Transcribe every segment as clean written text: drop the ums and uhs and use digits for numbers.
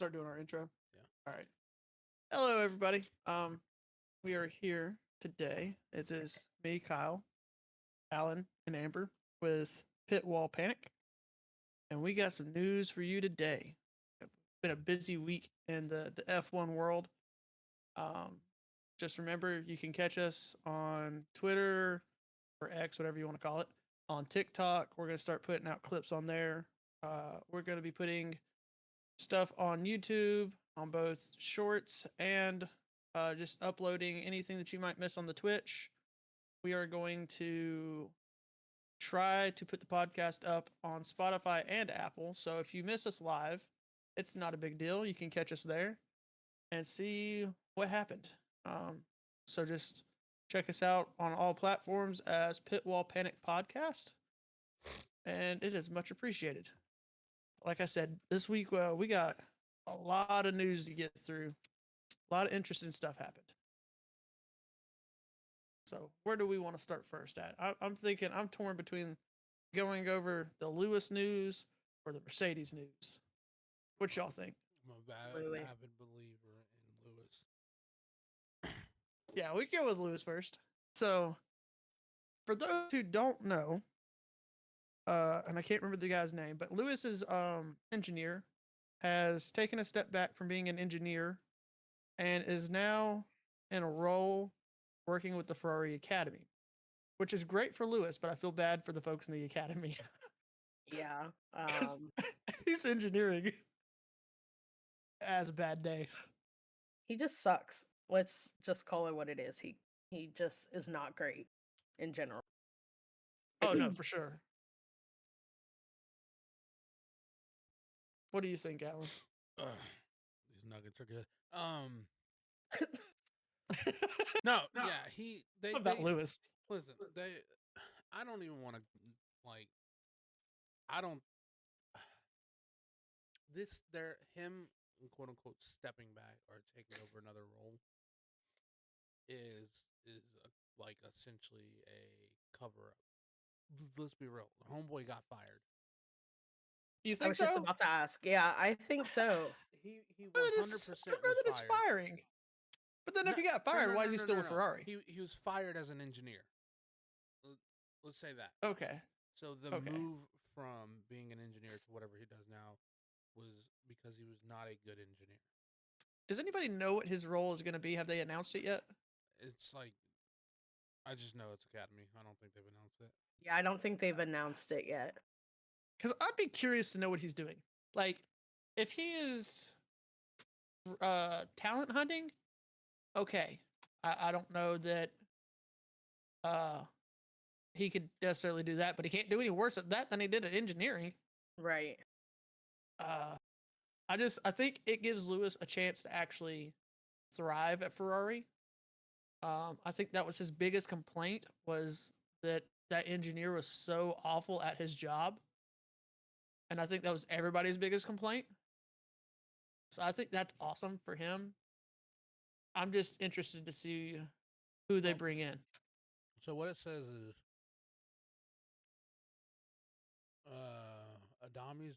Start doing our intro. Yeah. All right. Hello, everybody. We are here today. It is me, Kyle, Alan, and Amber with Pit Wall Panic, and we got some news for you today. It's been a busy week in the F1 world. Um, just remember, you can catch us on Twitter or X, whatever you want to call it, on TikTok. We're going to start putting out clips on there. We're going to be putting stuff on YouTube, on both shorts and just uploading anything that you might miss on the Twitch. We are going to try to put the podcast up on Spotify and Apple. So if you miss us live, it's not a big deal. You can catch us there and see what happened. So just check us out on all platforms as Pitwall Panic Podcast, and it is much appreciated. Like I said, this week we got a lot of news to get through. A lot of interesting stuff happened. So where do we want to start first at? I'm thinking I'm torn between going over the Lewis news or the Mercedes news. What y'all think? I'm a Louis. avid believer in Lewis. Yeah, we can go with Lewis first. So for those who don't know, and I can't remember the guy's name, but Lewis's engineer has taken a step back from being an engineer and is now in a role working with the Ferrari Academy, which is great for Lewis, but I feel bad for the folks in the academy Yeah. because he's engineering has a bad day. He just sucks. Let's just call it what it is. He just is not great in general. Oh no, for sure. What do you think, Alan? These nuggets are good. No, yeah, they About Lewis. listen. I don't even want to like. I don't. They're him, quote unquote, stepping back or taking over another role is like essentially a cover up. Let's be real. The homeboy got fired. You I think was just so? about to ask. Yeah, I think so. He I 100% don't know was that it's fired. firing. But then No, if he got no, fired, no, why no, is he no, still no, with no. Ferrari? He was fired as an engineer. Let's say that. Okay. So the Okay. move from being an engineer to whatever he does now was because he was not a good engineer. Does anybody know what his role is going to be? Have they announced it yet? It's like I just know it's Academy. I don't think they've announced it. Yeah, I don't think they've announced it yet. Because I'd be curious to know what he's doing. Like, if he is talent hunting, okay. I don't know that uh, he could necessarily do that, but he can't do any worse at that than he did at engineering. Right. Uh, I think it gives Lewis a chance to actually thrive at Ferrari. I think that was his biggest complaint was that engineer was so awful at his job, and I think that was everybody's biggest complaint. So I think that's awesome for him. I'm just interested to see who they bring in. So what it says is Adami's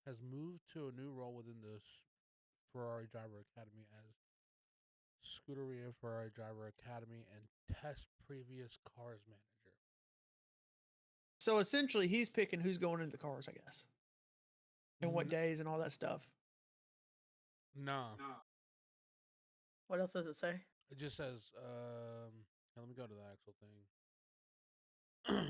has moved to a new role within the Ferrari Driver Academy as Scuderia Ferrari Driver Academy and test previous cars manager. So essentially, he's picking who's going into the cars, I guess, and what days and all that stuff. No. What else does it say? It just says, let me go to the actual thing.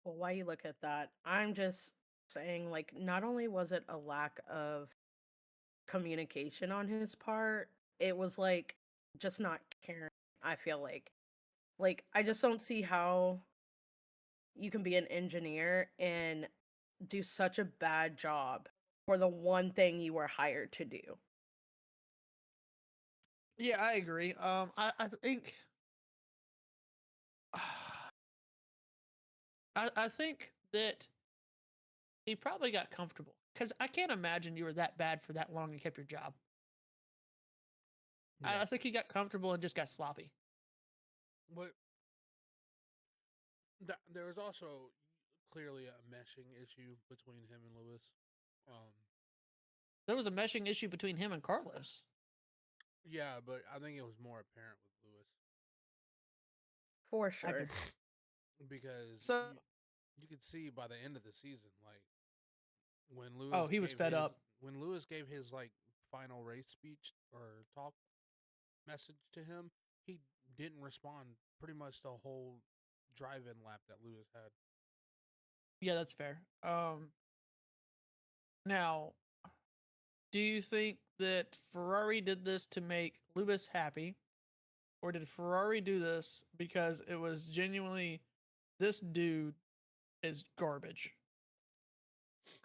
Well, why you look at that? I'm just saying, like, not only was it a lack of communication on his part, it was like just not caring. I feel like I just don't see how you can be an engineer and do such a bad job for the one thing you were hired to do. Yeah, I agree. I think I think that he probably got comfortable because I can't imagine you were that bad for that long and kept your job. I think he got comfortable and just got sloppy. But there was also clearly a meshing issue between him and Lewis. There was a meshing issue between him and Carlos. Yeah, but I think it was more apparent with Lewis For I sure. could- because So, you could see by the end of the season, like when he was fed up. When Lewis gave his like final race speech or talk message to him, he didn't respond pretty much the whole drive-in lap that Lewis had. Yeah, that's fair. Now, do you think that Ferrari did this to make Lewis happy, or did Ferrari do this because it was genuinely this dude is garbage?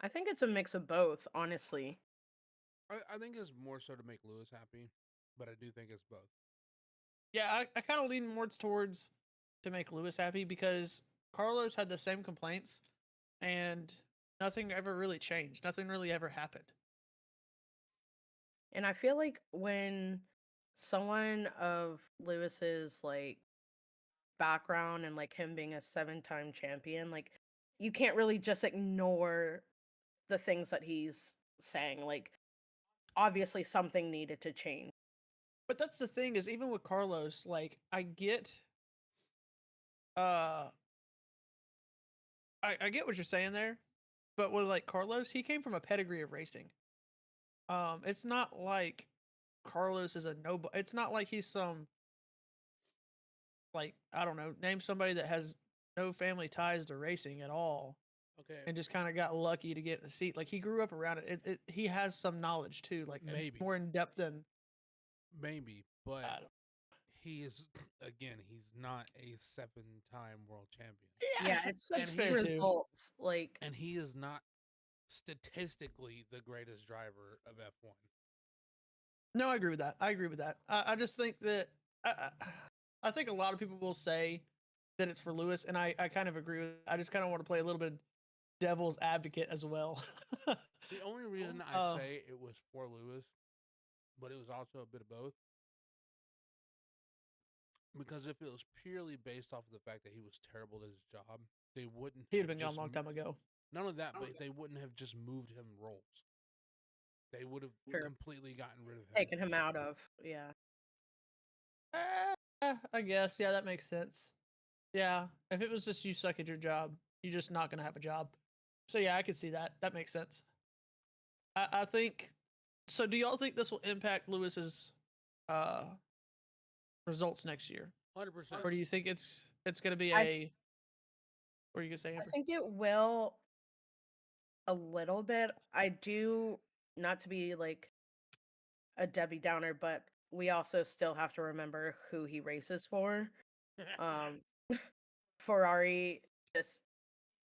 I think it's a mix of both, honestly. I think it's more so to make Lewis happy, but I do think it's both. Yeah, I kind of lean more towards to make Lewis happy because Carlos had the same complaints and nothing ever really changed. Nothing really ever happened. And I feel like when someone of Lewis's like background and like him being a 7-time champion, like you can't really just ignore the things that he's saying. Like obviously something needed to change. But that's the thing is even with Carlos, like uh I get what you're saying there, but with like Carlos, he came from a pedigree of racing. It's not like Carlos is a nobody. It's not like he's some like I don't know, name somebody that has no family ties to racing at all Okay, and just kind of got lucky to get in the seat. Like he grew up around it. He has some knowledge too, like maybe, more in depth than but I don't. he is again. He's not a 7-time world champion, Yeah, it's that's it's he- fair too. results. Like and he is not statistically the greatest driver of F1. No, I agree with that. I agree with that. I just think that I think a lot of people will say that it's for Lewis, and I kind of agree with. I just kind of want to play a little bit devil's advocate as well. The only reason I Uh, say it was for Lewis, but it was also a bit of both, because if it was purely based off of the fact that he was terrible at his job, they wouldn't He'd have have been gone just a long time ago. none of that, but they wouldn't have just moved him roles. They would have Sure. completely gotten rid of him. taking him out of, yeah. I guess yeah, that makes sense. Yeah, if it was just you suck at your job, you're just not gonna have a job. So yeah, I could see that. That makes sense. I think. So do y'all think this will impact Lewis's uh results next year, 100%. or do you think it's gonna be I a? What are you gonna say, I Amber? think it will a little bit. I do, not to be like a Debbie Downer, but we also still have to remember who he races for. Um, Ferrari just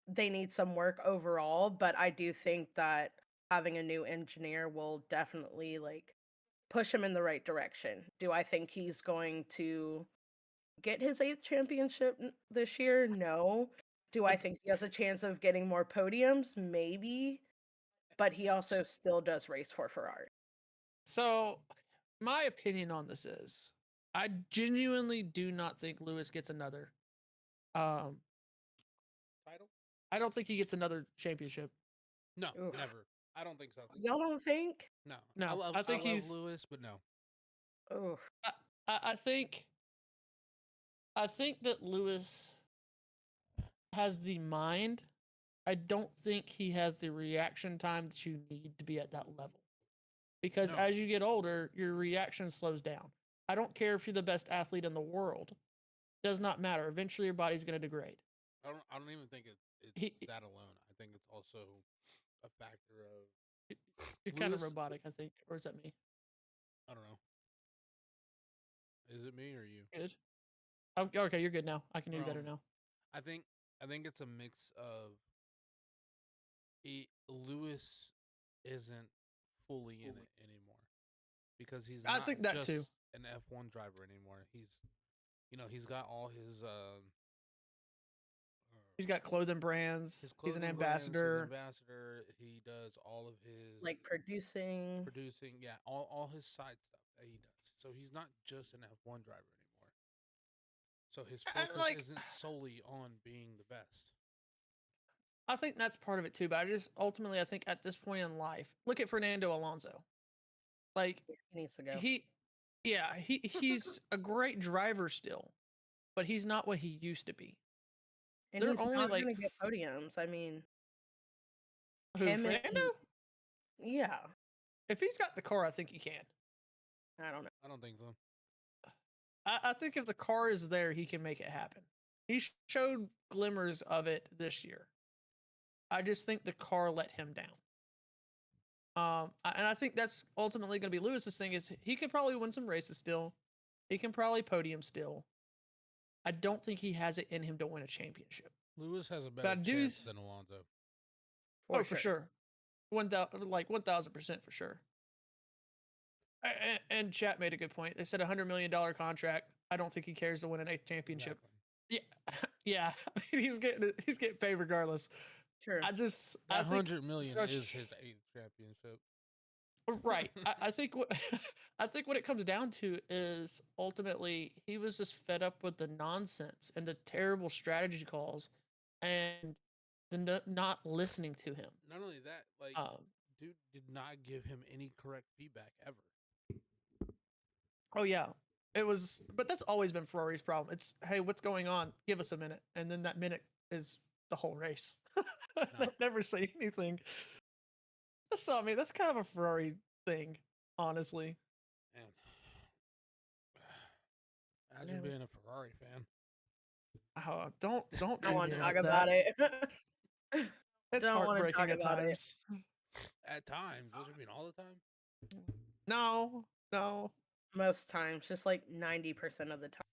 they need some work overall, but I do think that having a new engineer will definitely like push him in the right direction. Do I think he's going to get his 8th championship this year? No. Do I think he has a chance of getting more podiums? Maybe. But he also still does race for Ferrari. So, my opinion on this is, I genuinely do not think Lewis gets another. Um, Title? I don't think he gets another championship. No, Oof. never. I don't think so. Y'all don't think? No, No, I I think love he's. Lewis, but no. Oof. I think. I think that Lewis has the mind. I don't think he has the reaction time that you need to be at that level. Because No. as you get older, your reaction slows down. I don't care if you're the best athlete in the world. Does not matter. Eventually, your body's going to degrade. I don't even think it's He, that alone. I think it's also a factor of you're kind of Lewis. robotic, I think. Or is that me? I don't know. Is it me or you? Good. Oh, okay, you're good now. I can hear you better now. I think it's a mix of Lewis isn't fully in it anymore because he's I not think that just too. an F1 driver anymore. He's got all his He's got clothing brands. his He's an clothing brands, ambassador. He does all of his Like producing. producing, yeah, all his side stuff that he does. so he's not just an F1 driver anymore. So his And, focus like, isn't solely on being the best. I think that's part of it too. But I just ultimately, I think at this point in life, look at Fernando Alonso. Like He needs to go. he's a great driver still, but he's not what he used to be. And They're he's only not like going to get podiums. I mean, who him Fernando? and yeah, If he's got the car, I think he can. I don't know. I don't think so. I think if the car is there, he can make it happen. He showed glimmers of it this year. I just think the car let him down. And I think that's ultimately going to be Lewis's thing. Is he could probably win some races still. He can probably podium still. I don't think he has it in him to win a championship. Lewis has a But I better do. chance than Alonso. For sure. 1,000% for sure. And chat made a good point. They said $100 million contract. I don't think he cares to win an 8th championship. Exactly. Yeah. I mean, he's getting paid regardless. True. I That think $100 million Rush- is his 8th championship. Right. I think what I think what it comes down to is ultimately he was just fed up with the nonsense and the terrible strategy calls and the not listening to him. Not only that, like dude did not give him any correct feedback ever. Oh yeah. It was but that's always been Ferrari's problem. It's hey, what's going on? Give us a minute. And then that minute is the whole race. They never say anything. So I mean that's kind of a Ferrari thing, honestly. Man. Imagine being a Ferrari fan. Oh, don't I beat want me to talk up about that. it. It's Don't want to talk heartbreaking at about it. times. At times. Does it mean all the time? No. Most times, just like 90% of the time.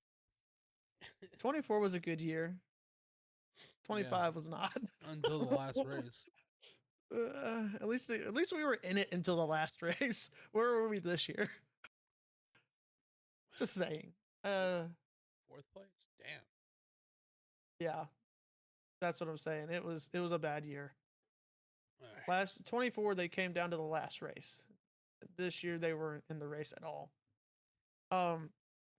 24 was a good year. 25 was not. Until the last race. At least we were in it until the last race. Where were we this year? Just saying. 4th place? Damn. Yeah. That's what I'm saying. It was a bad year. Right. Last 24 they came down to the last race. This year they weren't in the race at all.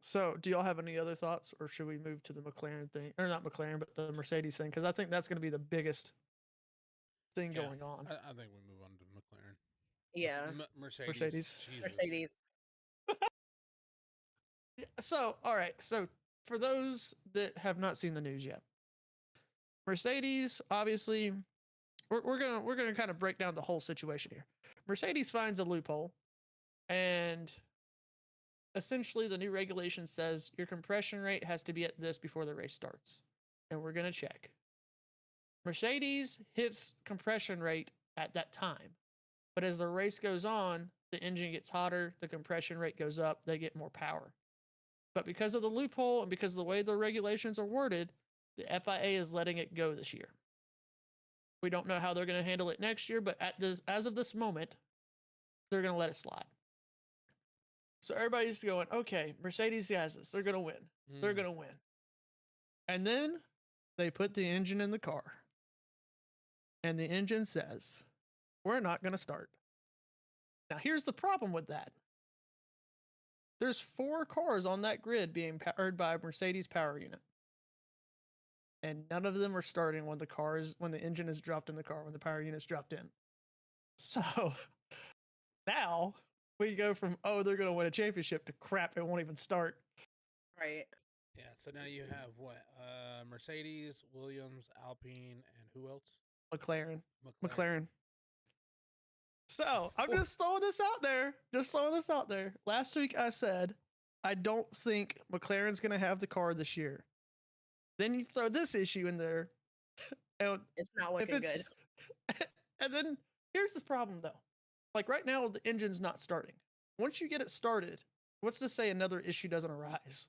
So do y'all have any other thoughts or should we move to the McLaren thing? Or not McLaren, but the Mercedes thing cuz I think that's going to be the biggest thing going on. I think we move on to McLaren. Yeah. Mercedes. Jesus. Mercedes. So, all right. So, for those that have not seen the news yet, Mercedes obviously we're gonna kind of break down the whole situation here. Mercedes finds a loophole, and essentially the new regulation says your compression rate has to be at this before the race starts, and we're gonna check. Mercedes hits compression rate at that time, but as the race goes on, the engine gets hotter, the compression rate goes up, they get more power. But because of the loophole and because of the way the regulations are worded, the FIA is letting it go this year. We don't know how they're going to handle it next year, but as of this moment, they're going to let it slide. So everybody's going, okay, Mercedes has this. They're going to win. They're going to win. And then they put the engine in the car. And the engine says, we're not going to start. Now, here's the problem with that. There's 4 cars on that grid being powered by a Mercedes power unit. And none of them are starting when the engine is dropped in the car, when the power unit's dropped in. So now we go from they're gonna win a championship to crap, it won't even start. Right. Yeah, so now you have what? Mercedes, Williams, Alpine, and who else? McLaren. So I'm just throwing this out there. Last week I said I don't think McLaren's gonna have the car this year. Then you throw this issue in there. And it's not looking good. And then here's the problem though. Like right now, the engine's not starting. Once you get it started, what's to say another issue doesn't arise?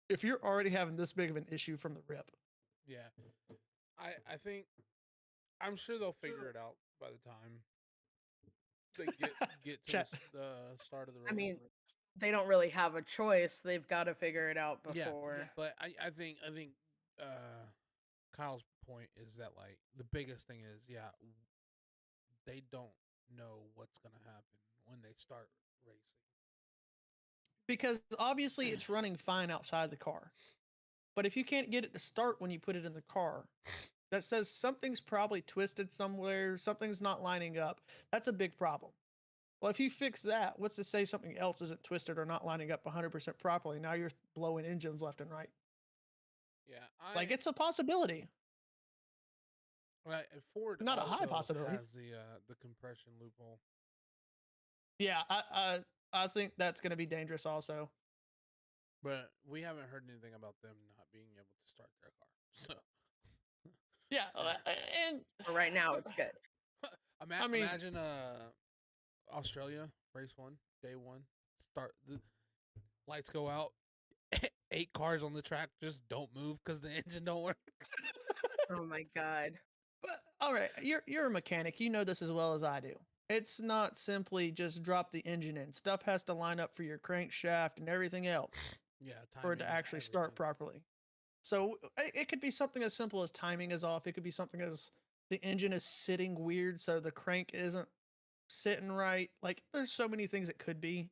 If you're already having this big of an issue from the rip. Yeah. I think I'm sure they'll figure it out by the time they get to the start of the race. I mean, they don't really have a choice. They've got to figure it out before. Yeah, but I think Kyle's point is that like the biggest thing is they don't know what's gonna happen when they start racing because obviously it's running fine outside the car. But if you can't get it to start when you put it in the car, that says something's probably twisted somewhere, something's not lining up. That's a big problem. Well, if you fix that, what's to say something else isn't twisted or not lining up 100% properly? Now you're blowing engines left and right. Yeah, Like, it's a possibility. Right, Ford Not a high also possibility. has the compression loophole. Yeah, I think that's going to be dangerous also. But we haven't heard anything about them not being able to start their car. So yeah, and For right now, it's good. I mean, imagine Australia race 1, day 1, start the lights go out, 8 cars on the track just don't move because the engine don't work. Oh my god. but all right, you're a mechanic. You know this as well as I do. It's not simply just drop the engine in. Stuff has to line up for your crankshaft and everything else Yeah, for it to timing, actually start properly. So it could be something as simple as timing is off. It could be something as the engine is sitting weird, so the crank isn't sitting right. Like, there's so many things it could be.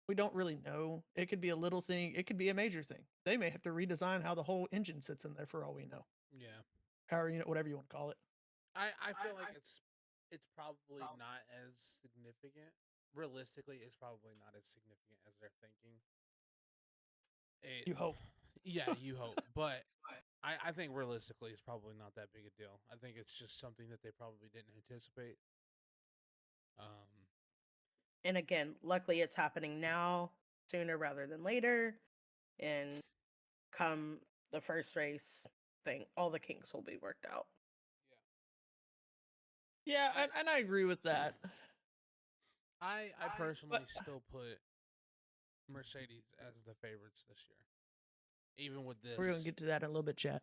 We don't really know. It could be a little thing. It could be a major thing. They may have to redesign how the whole engine sits in there for all we know. Yeah, Power unit, whatever you want to call it. I feel like it's probably not as significant. Realistically, it's probably not as significant as they're thinking. You hope. Yeah, you hope, but I think realistically, it's probably not that big a deal. I think it's just something that they probably didn't anticipate. And again, luckily it's happening now, sooner rather than later. And come the first race thing, all the kinks will be worked out. Yeah, and I agree with that. I personally still put Mercedes as the favorites this year, even with this. We're going to get to that in a little bit, chat.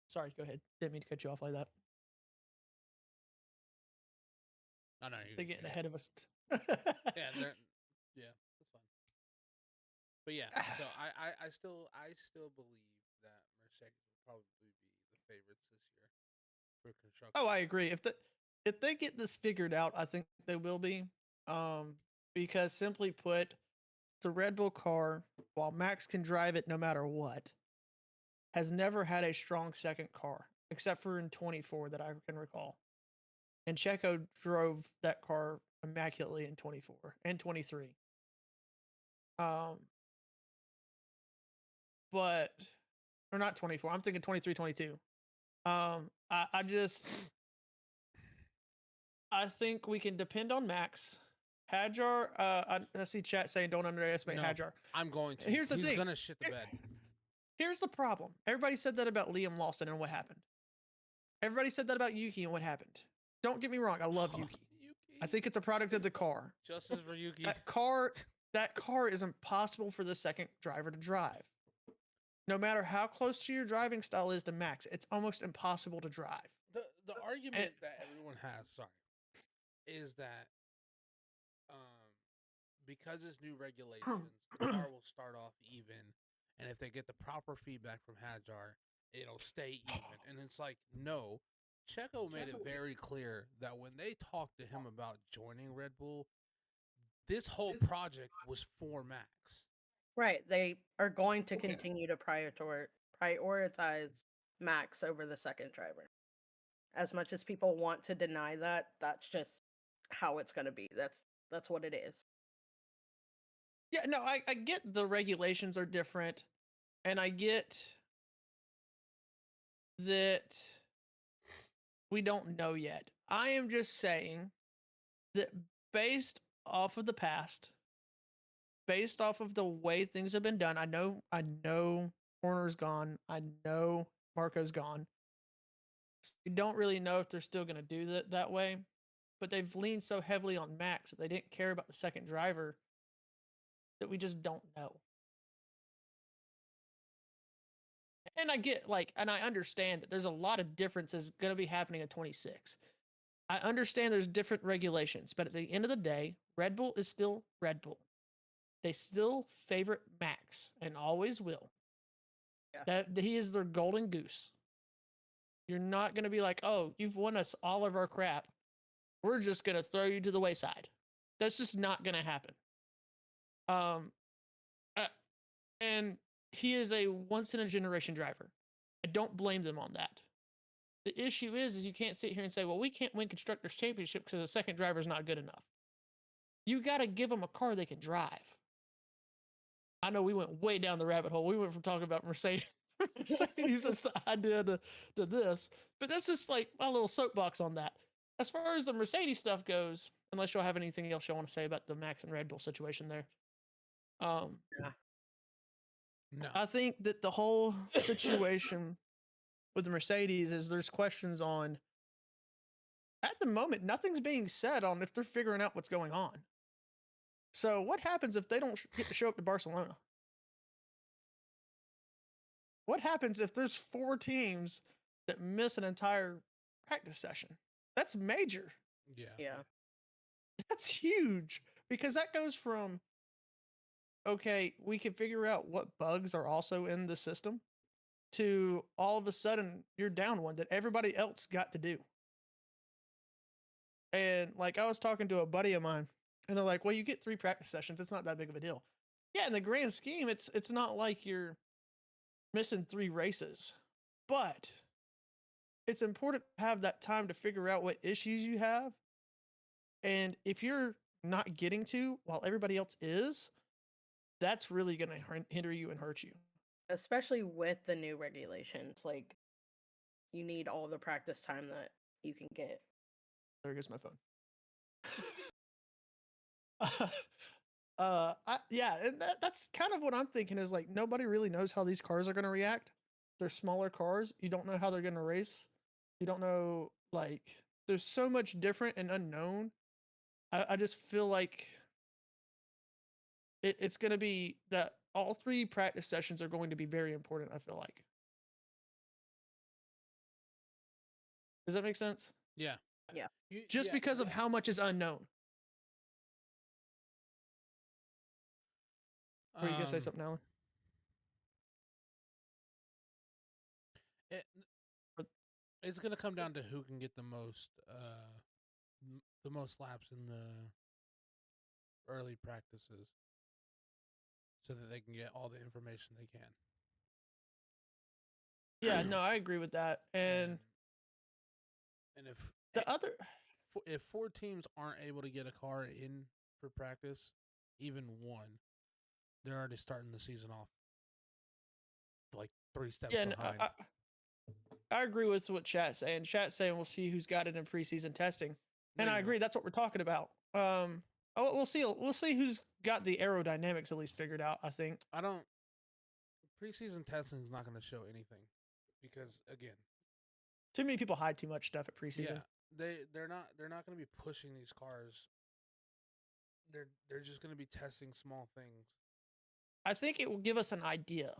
Sorry, go ahead. Didn't mean to cut you off like that. I know They're getting ahead of us. yeah, that's fine. But yeah, so I still believe that Mercedes will probably be the favorites this year for construction. Oh, I agree. If they get this figured out, I think they will be. Because simply put, the Red Bull car, while Max can drive it no matter what, has never had a strong second car, except for in 24 that I can recall. And Checo drove that car immaculately in 24 and 23. But or not 24. I'm thinking 23, 22. I think we can depend on Max. Hadjar, I see chat saying don't underestimate Hadjar. I'm going to. Here's the thing. He's gonna shit the bed. Here's the problem. Everybody said that about Liam Lawson and what happened. Everybody said that about Yuki and what happened. Don't get me wrong. I love Yuki. I think it's a product of the car. Justice for Yuki. That car is impossible for the second driver to drive. No matter how close to your driving style is to Max, it's almost impossible to drive. The argument that everyone has, is that because it's new regulations, the car will start off even, and if they get the proper feedback from Hadjar, it'll stay even. And it's like, no. Checo made it very clear that when they talked to him about joining Red Bull, this whole project was for Max. Right. They are going to continue to prioritize Max over the second driver. As much as people want to deny that, that's just how it's going to be. That's what it is. Yeah, no, I get the regulations are different, and I get that we don't know yet. I am just saying that based off of the past, based off of the way things have been done, I know Horner's gone. I know Marco's gone. We don't really know if they're still going to do that way, but they've leaned so heavily on Max that they didn't care about the second driver that we just don't know. And I get and I understand that there's a lot of differences going to be happening at 26. I understand there's different regulations, but at the end of the day, Red Bull is still Red Bull. They still favorite Max and always will. Yeah. That he is their golden goose. You're not going to be like, oh, you've won us all of our crap. We're just going to throw you to the wayside. That's just not going to happen. And he is a once in a generation driver. I don't blame them on that. The issue is you can't sit here and say, well, we can't win constructors championship because the second driver is not good enough. You got to give them a car they can drive. I know we went way down the rabbit hole. We went from talking about Mercedes as the idea to this, but that's just like my little soapbox on that. As far as the Mercedes stuff goes, unless y'all have anything else y'all want to say about the Max and Red Bull situation there. Yeah. No. I think that the whole situation with the Mercedes is there's questions on, at the moment, nothing's being said on if they're figuring out what's going on. So what happens if they don't get to show up to Barcelona? What happens if there's 4 teams that miss an entire practice session? That's major. Yeah. Yeah. That's huge because that goes from, okay, we can figure out what bugs are also in the system to all of a sudden you're down one that everybody else got to do. And like I was talking to a buddy of mine and they're like, well, you get 3 practice sessions. It's not that big of a deal. Yeah, in the grand scheme, it's not like you're missing 3 races, but it's important to have that time to figure out what issues you have. And if you're not getting to while everybody else is, that's really going to hinder you and hurt you. Especially with the new regulations. Like, you need all the practice time that you can get. There goes my phone. Yeah, and that's kind of what I'm thinking is like nobody really knows how these cars are going to react. They're smaller cars. You don't know how they're going to race. You don't know, like, there's so much different and unknown. I just feel like it's going to be that all 3 practice sessions are going to be very important, I feel like. Does that make sense? Yeah. Yeah. Just because of how much is unknown. Were you going to say something, Alan? It's going to come down to who can get the most laps in the early practices so that they can get all the information they can. Yeah, no, I agree with that. And if the other, if 4 teams aren't able to get a car in for practice, even one, they're already starting the season off like 3 steps behind. I agree with what Chat's saying. Chat's saying we'll see who's got it in preseason testing, and I agree. That's what we're talking about. We'll see. We'll see who's got the aerodynamics at least figured out. I think. Preseason testing is not going to show anything because again, too many people hide too much stuff at preseason. Yeah, they're not going to be pushing these cars. They're just going to be testing small things. I think it will give us an idea.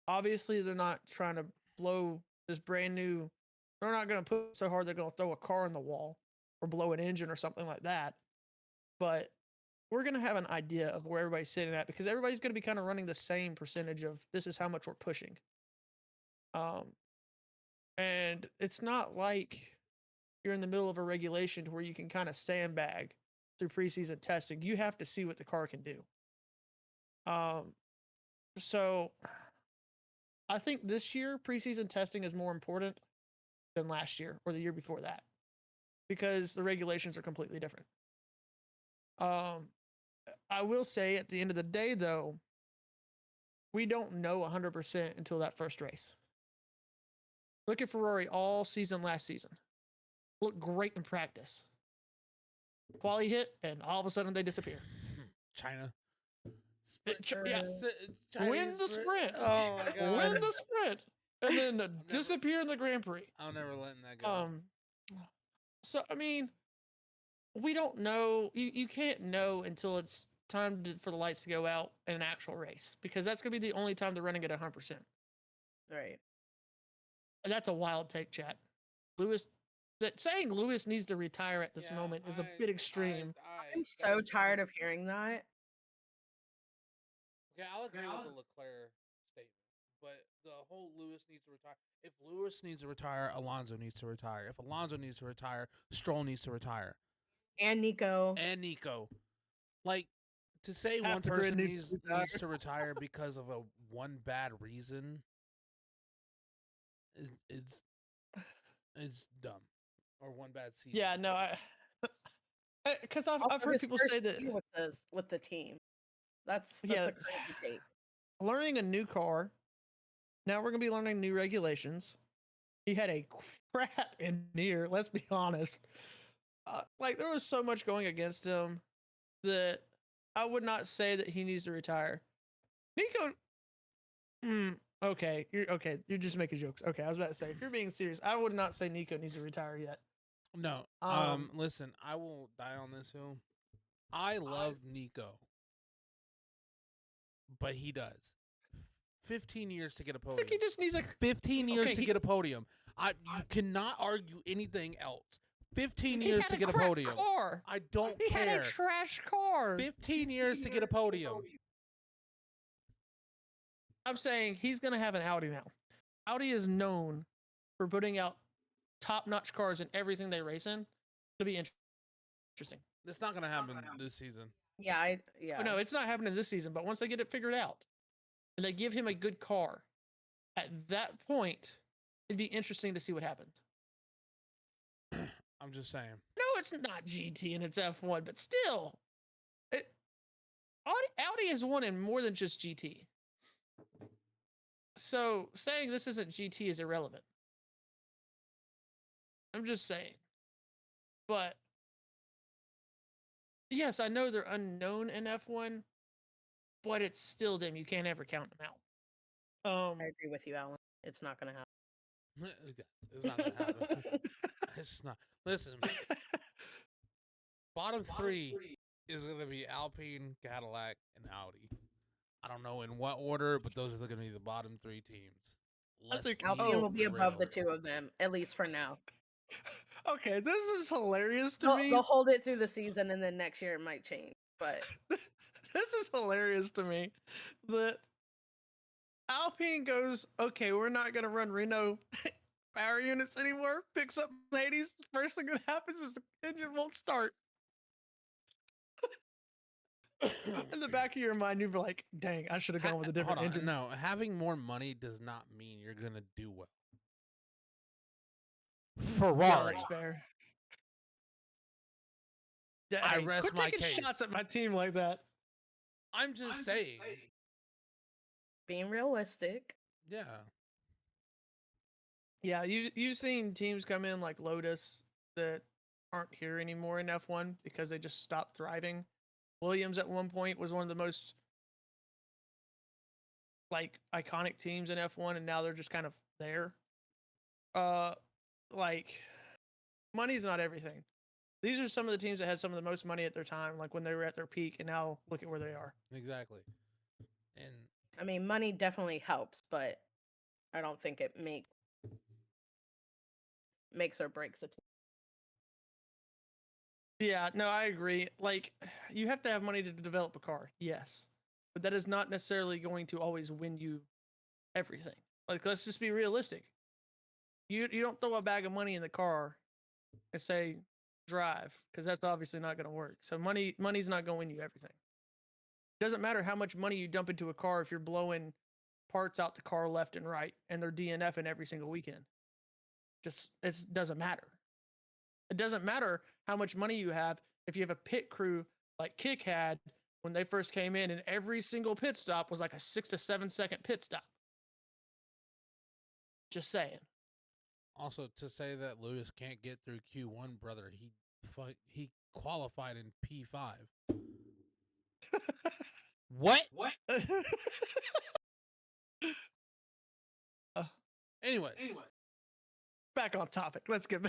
Obviously, they're not trying to blow this brand new. They're not going to put so hard they're going to throw a car in the wall or blow an engine or something like that. But we're going to have an idea of where everybody's sitting at because everybody's going to be kind of running the same percentage of this is how much we're pushing. And it's not like you're in the middle of a regulation to where you can kind of sandbag through preseason testing. You have to see what the car can do. So I think this year preseason testing is more important than last year or the year before that because the regulations are completely different. I will say at the end of the day, though, we don't know 100% until that first race. Look at Ferrari all season last season. Looked great in practice. Quali hit, and all of a sudden they disappear. China. Win the sprint. Oh my god. Win the sprint. And then disappear in the Grand Prix. I'm never letting that go. So, I mean, we don't know. You can't know until it's time for the lights to go out in an actual race because that's going to be the only time they're running at 100%. Right. That's a wild take, chat. Saying Lewis needs to retire at this moment is a bit extreme. I'm so tired of hearing that. Okay, I'll agree with the Leclerc statement, but the whole Lewis needs to retire. If Lewis needs to retire, Alonso needs to retire. If Alonso needs to retire, Stroll needs to retire. And Nico. Like, To say Half one the grid person needs to retire. needs to retire because of a one bad reason is it's dumb, or one bad season. Yeah, no, because I've Also, heard his people first say that. year with the team. That's Yeah, a crazy take. learning a new car. Now we're gonna be learning new regulations. He had a crap in here. Let's be honest. Like there was so much going against him that I would not say that he needs to retire. Nico, okay, you're okay. You're just making jokes. Okay, I was about to say if you're being serious, I would not say Nico needs to retire yet. No. Listen, I will die on this hill. I love Nico, but he does. 15 years to get a I think podium. he just needs a 15 years okay, to get a podium. You cannot argue anything else. 15 he years had to a get a crap podium. car. I don't He care. had a trash car. 15 years to get a podium. I'm saying he's gonna have an Audi now. Audi is known for putting out top-notch cars in everything they race in. It'll be interesting. It's not going to happen this season. Yeah, But no, it's not happening this season. But once they get it figured out and they give him a good car, at that point, it'd be interesting to see what happens. I'm just saying. No, it's not GT and it's F1, but still, Audi has won in more than just GT. So saying this isn't GT is irrelevant. I'm just saying. But yes, I know they're unknown in F1, but it's still them. You can't ever count them out. I agree with you, Alan. It's not going to happen. It's not going to happen. It's not. Listen, bottom three is going to be Alpine, Cadillac, and Audi. I don't know in what order, but those are going to be the bottom three teams. Alpine will be above the two of them, at least for now. Okay, this is hilarious to me. They'll hold it through the season, and then next year it might change. But this is hilarious to me that Alpine goes, okay, we're not going to run Renault power units anymore. Picks up Mercedes. First thing that happens is the engine won't start. In the back of your mind, you'd be like, dang, I should have gone with a different engine. No, having more money does not mean you're going to do well. Ferrari. Yeah, that's fair. I rest quit my taking case. shots at my team like that. I'm just saying. Being realistic. Yeah. Yeah, you've seen teams come in like Lotus that aren't here anymore in F1 because they just stopped thriving. Williams at one point was one of the most like iconic teams in F1, and now they're just kind of there. Like money's not everything. These are some of the teams that had some of the most money at their time, like when they were at their peak, and now look at where they are. Exactly. And I mean, money definitely helps, but I don't think it makes or breaks a team. Yeah, no, I agree. Like, you have to have money to develop a car, yes, but that is not necessarily going to always win you everything. Like, let's just be realistic. You don't throw a bag of money in the car and say drive, because that's obviously not going to work. So money's not going to win you everything. It doesn't matter how much money you dump into a car if you're blowing parts out the car left and right and they're DNFing every single weekend. It doesn't matter. It doesn't matter how much money you have if you have a pit crew like Kick had when they first came in, and every single pit stop was like a 6 to 7 second pit stop. Just saying. Also, to say that Lewis can't get through Q1, brother, he qualified in P5. What? Anyway. Back on topic. Let's get.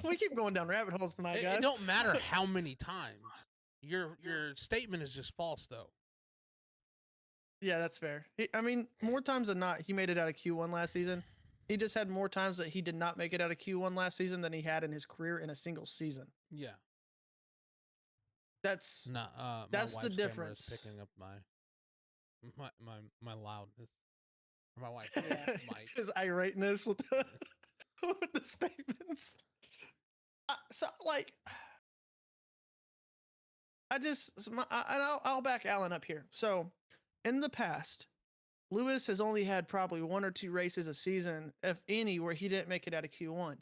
We keep going down rabbit holes tonight, guys. It don't matter how many times. Your statement is just false, though. Yeah, that's fair. I mean, more times than not, he made it out of Q1 last season. He just had more times that he did not make it out of Q1 last season than he had in his career in a single season. Yeah. That's that's the difference. Is picking up my loudness. My wife, Mike. His irateness with the, with the statements. So, like, I'll back Alan up here. So, in the past, Lewis has only had probably 1 or 2 races a season, if any, where he didn't make it out of Q1.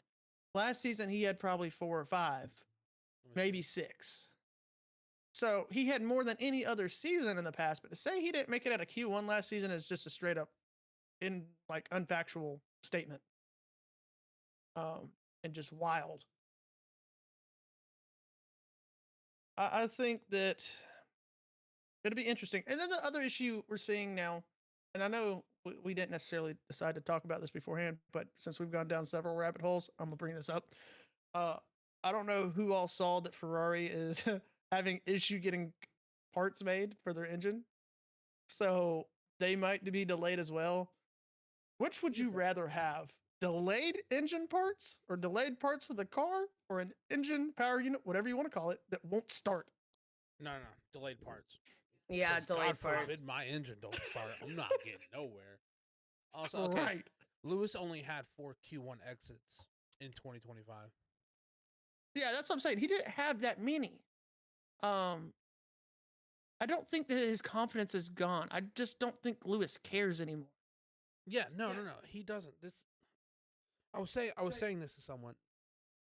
Last season, he had probably 4 or 5, maybe 6. So he had more than any other season in the past. But to say he didn't make it out of Q1 last season is just a straight up, unfactual statement. And just wild. I think that it'll be interesting. And then the other issue we're seeing now, and I know we didn't necessarily decide to talk about this beforehand, but since we've gone down several rabbit holes, I'm gonna bring this up. Uh, I don't know who all saw that Ferrari is having issue getting parts made for their engine, so they might be delayed as well. Which would you rather have? Delayed engine parts or delayed parts for the car or an engine power unit, whatever you want to call it, that won't start? No, delayed parts. Yeah, Because delayed God forbid parts. my engine don't start. I'm not getting nowhere. Also, okay, Right. Lewis only had 4 Q1 exits in 2025. Yeah, that's what I'm saying. He didn't have that many. Um, I don't think that his confidence is gone. I just don't think Lewis cares anymore. Yeah, no. He doesn't. I was saying this to someone.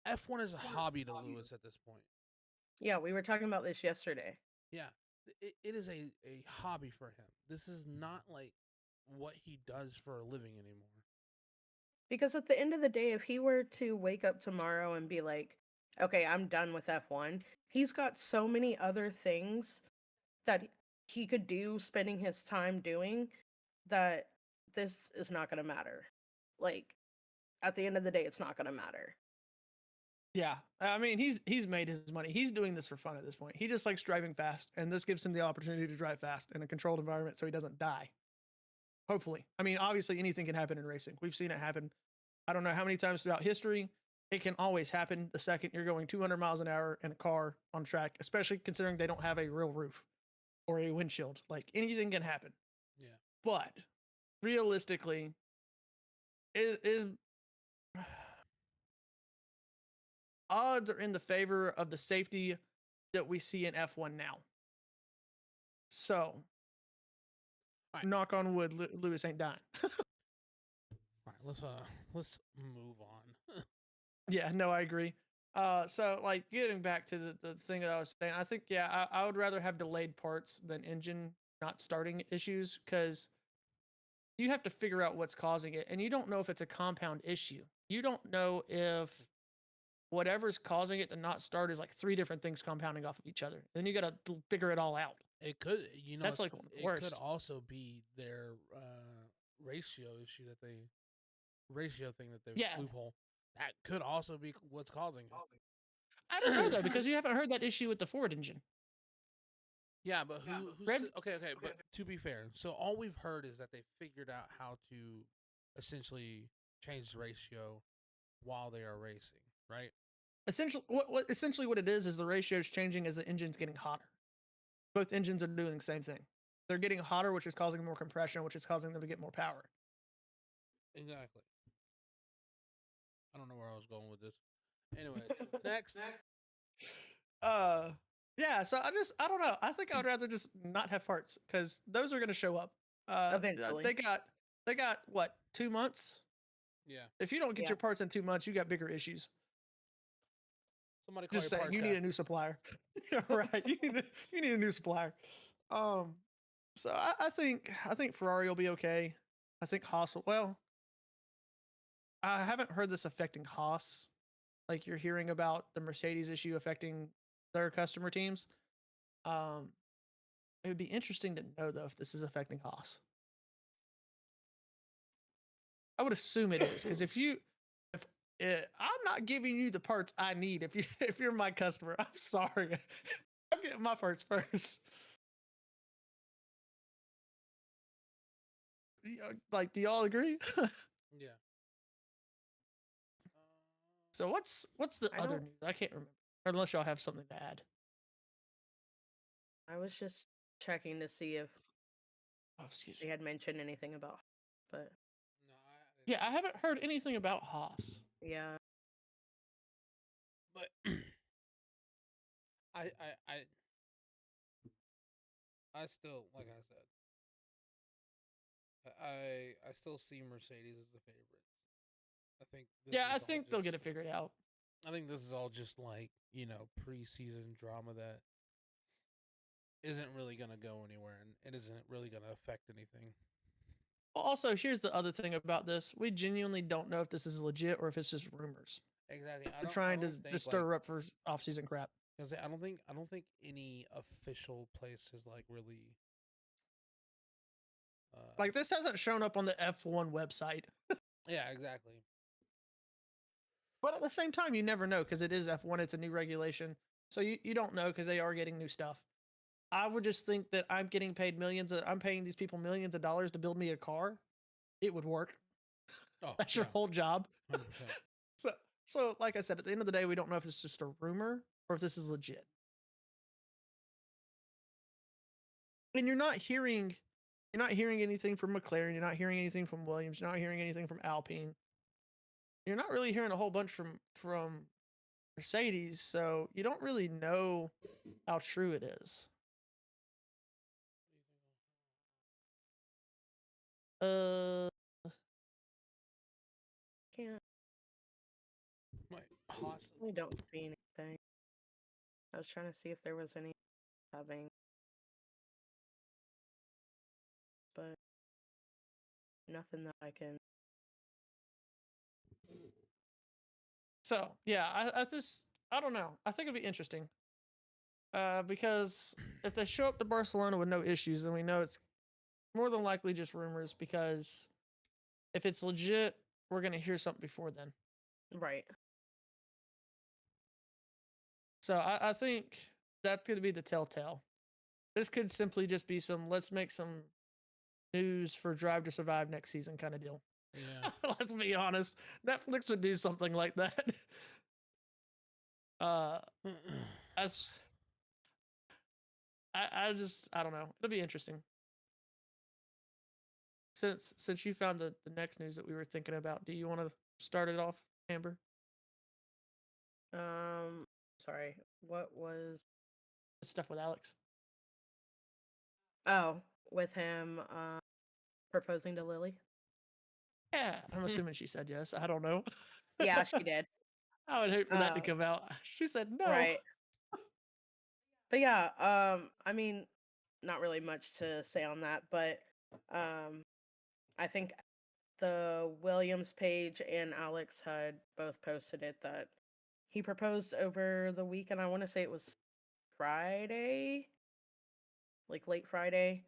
F1 is a hobby to Lewis at this point. Yeah, we were talking about this yesterday. Yeah, it is a hobby for him. This is not like what he does for a living anymore. Because at the end of the day, if he were to wake up tomorrow and be like, okay, I'm done with F1, he's got so many other things that he could do spending his time doing that this is not going to matter. Like, at the end of the day, it's not going to matter. Yeah, I mean, he's made his money. He's doing this for fun at this point. He just likes driving fast, and this gives him the opportunity to drive fast in a controlled environment, so he doesn't die. Hopefully, I mean, obviously, anything can happen in racing. We've seen it happen. I don't know how many times throughout history. It can always happen the second you're going 200 miles an hour in a car on track, especially considering they don't have a real roof or a windshield. Like anything can happen. Yeah. But realistically, is odds are in the favor of the safety that we see in F1 now. So, right. Knock on wood, Lewis ain't dying. All right, let's move on. Yeah, no, I agree. So like getting back to the thing that I was saying, I think I would rather have delayed parts than engine not starting issues because you have to figure out what's causing it, and you don't know if it's a compound issue. You don't know if whatever's causing it to not start is like 3 different things compounding off of each other. Then you got to figure it all out. It could, that's like one of the it worst. could also be their ratio issue ratio thing that they loophole. That could also be what's causing it. I don't know though, because you haven't heard that issue with the Ford engine. Yeah, but okay, but to be fair, so all we've heard is that they figured out how to essentially change the ratio while they are racing, right? Essentially what it is the ratio is changing as the engine's getting hotter. Both engines are doing the same thing. They're getting hotter, which is causing more compression, which is causing them to get more power. Exactly. I don't know where I was going with this. Anyway, next. Yeah, so I don't know. I think I would rather just not have parts because those are going to show up. Eventually. They got what, 2 months? Yeah. If you don't get your parts in 2 months, you got bigger issues. Somebody call just your saying, parts you guy. need a new supplier. Right, you need a new supplier. So I think Ferrari will be okay. I think Haas will, well, I haven't heard this affecting Haas. Like you're hearing about the Mercedes issue affecting their customer teams. It would be interesting to know though if this is affecting Haas. I would assume it is because if I'm not giving you the parts I need if you're my customer, I'm sorry. I'm getting my parts first. Like, do y'all agree? Yeah. So what's the other news? I can't remember. Unless y'all have something to add. I was just checking to see if excuse they had mentioned anything about, but no, yeah, I haven't heard anything about Haas. Yeah, but I I still, like I said, I still see Mercedes as the favorites. I think this Yeah, is I all think they'll get just. it figured out. I think this is all just like preseason drama that isn't really gonna go anywhere, and it isn't really gonna affect anything. Also, here's the other thing about this: we genuinely don't know if this is legit or if it's just rumors. Exactly. They're I trying to don't think like stir up for off-season crap. I don't think any official place has like really. Like this hasn't shown up on the F1 website. Yeah, exactly. But at the same time, you never know because it is F1. It's a new regulation, so you don't know because they are getting new stuff. I would just think that I'm getting paid I'm paying these people millions of dollars to build me a car. It would work. Oh, That's your whole job. 100%. So like I said, at the end of the day, we don't know if it's just a rumor or if this is legit. And you're not hearing anything from McLaren. You're not hearing anything from Williams. You're not hearing anything from Alpine. You're not really hearing a whole bunch from Mercedes. So you don't really know how true it is. Uh, Can't. Might possibly. We don't see anything. I was trying to see if there was any having, but nothing that I can. So yeah, I don't know. I think it'd be interesting. Because if they show up to Barcelona with no issues, then we know it's more than likely just rumors. Because if it's legit, we're gonna hear something before then. Right. So I think that's gonna be the telltale. This could simply just be let's make some news for Drive to Survive next season kind of deal. Yeah. Let's be honest. Netflix would do something like that. As I don't know. It'll be interesting. Since you found the next news that we were thinking about, do you want to start it off, Amber? Sorry. What was? The stuff with Alex. Oh, with him proposing to Lily. Yeah, I'm assuming she said yes. I don't know. Yeah, she did. I would hate for that to come out. She said no. Right. But yeah, I mean, not really much to say on that, but I think the Williams page and Alex had both posted it that he proposed over the weekend. I want to say it was Friday, like late Friday.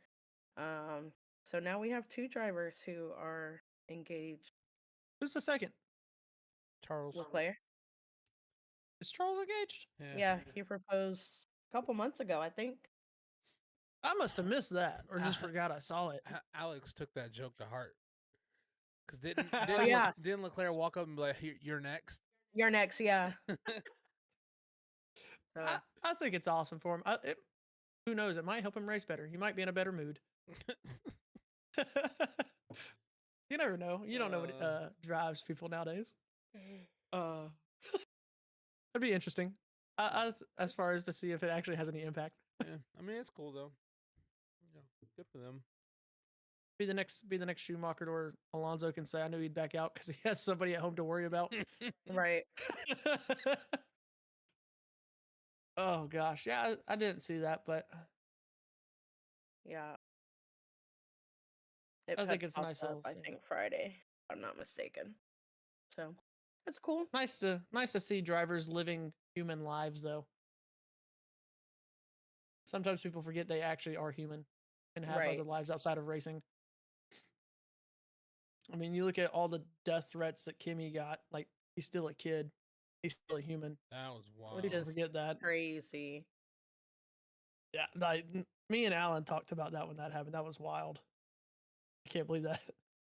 So now we have two drivers who are engaged. Who's the second? Charles. Leclerc. Is Charles engaged? Yeah, he proposed a couple months ago, I think. I must have missed that or just forgot I saw it. Alex took that joke to heart. Because didn't Leclerc walk up and be like, "You're next"? You're next, yeah. So I think it's awesome for him. Who knows? It might help him race better. He might be in a better mood. You never know. You don't know what drives people nowadays. It'd be interesting. As far as to see if it actually has any impact. Yeah, I mean it's cool though. Yeah, good for them. Be the next Schumacher, or Alonso can say, "I knew he'd back out because he has somebody at home to worry about." right. Oh gosh, yeah, I didn't see that, but Yeah. I think it's nice. I think Friday, if I'm not mistaken. So it's cool. Nice to see drivers living human lives, though. Sometimes people forget they actually are human and have other lives outside of racing. I mean, you look at all the death threats that Kimmy got. Like, he's still a kid. He's still a human. That was wild. Which is forget that. Crazy. Yeah, like me and Alan talked about that when that happened. That was wild. I can't believe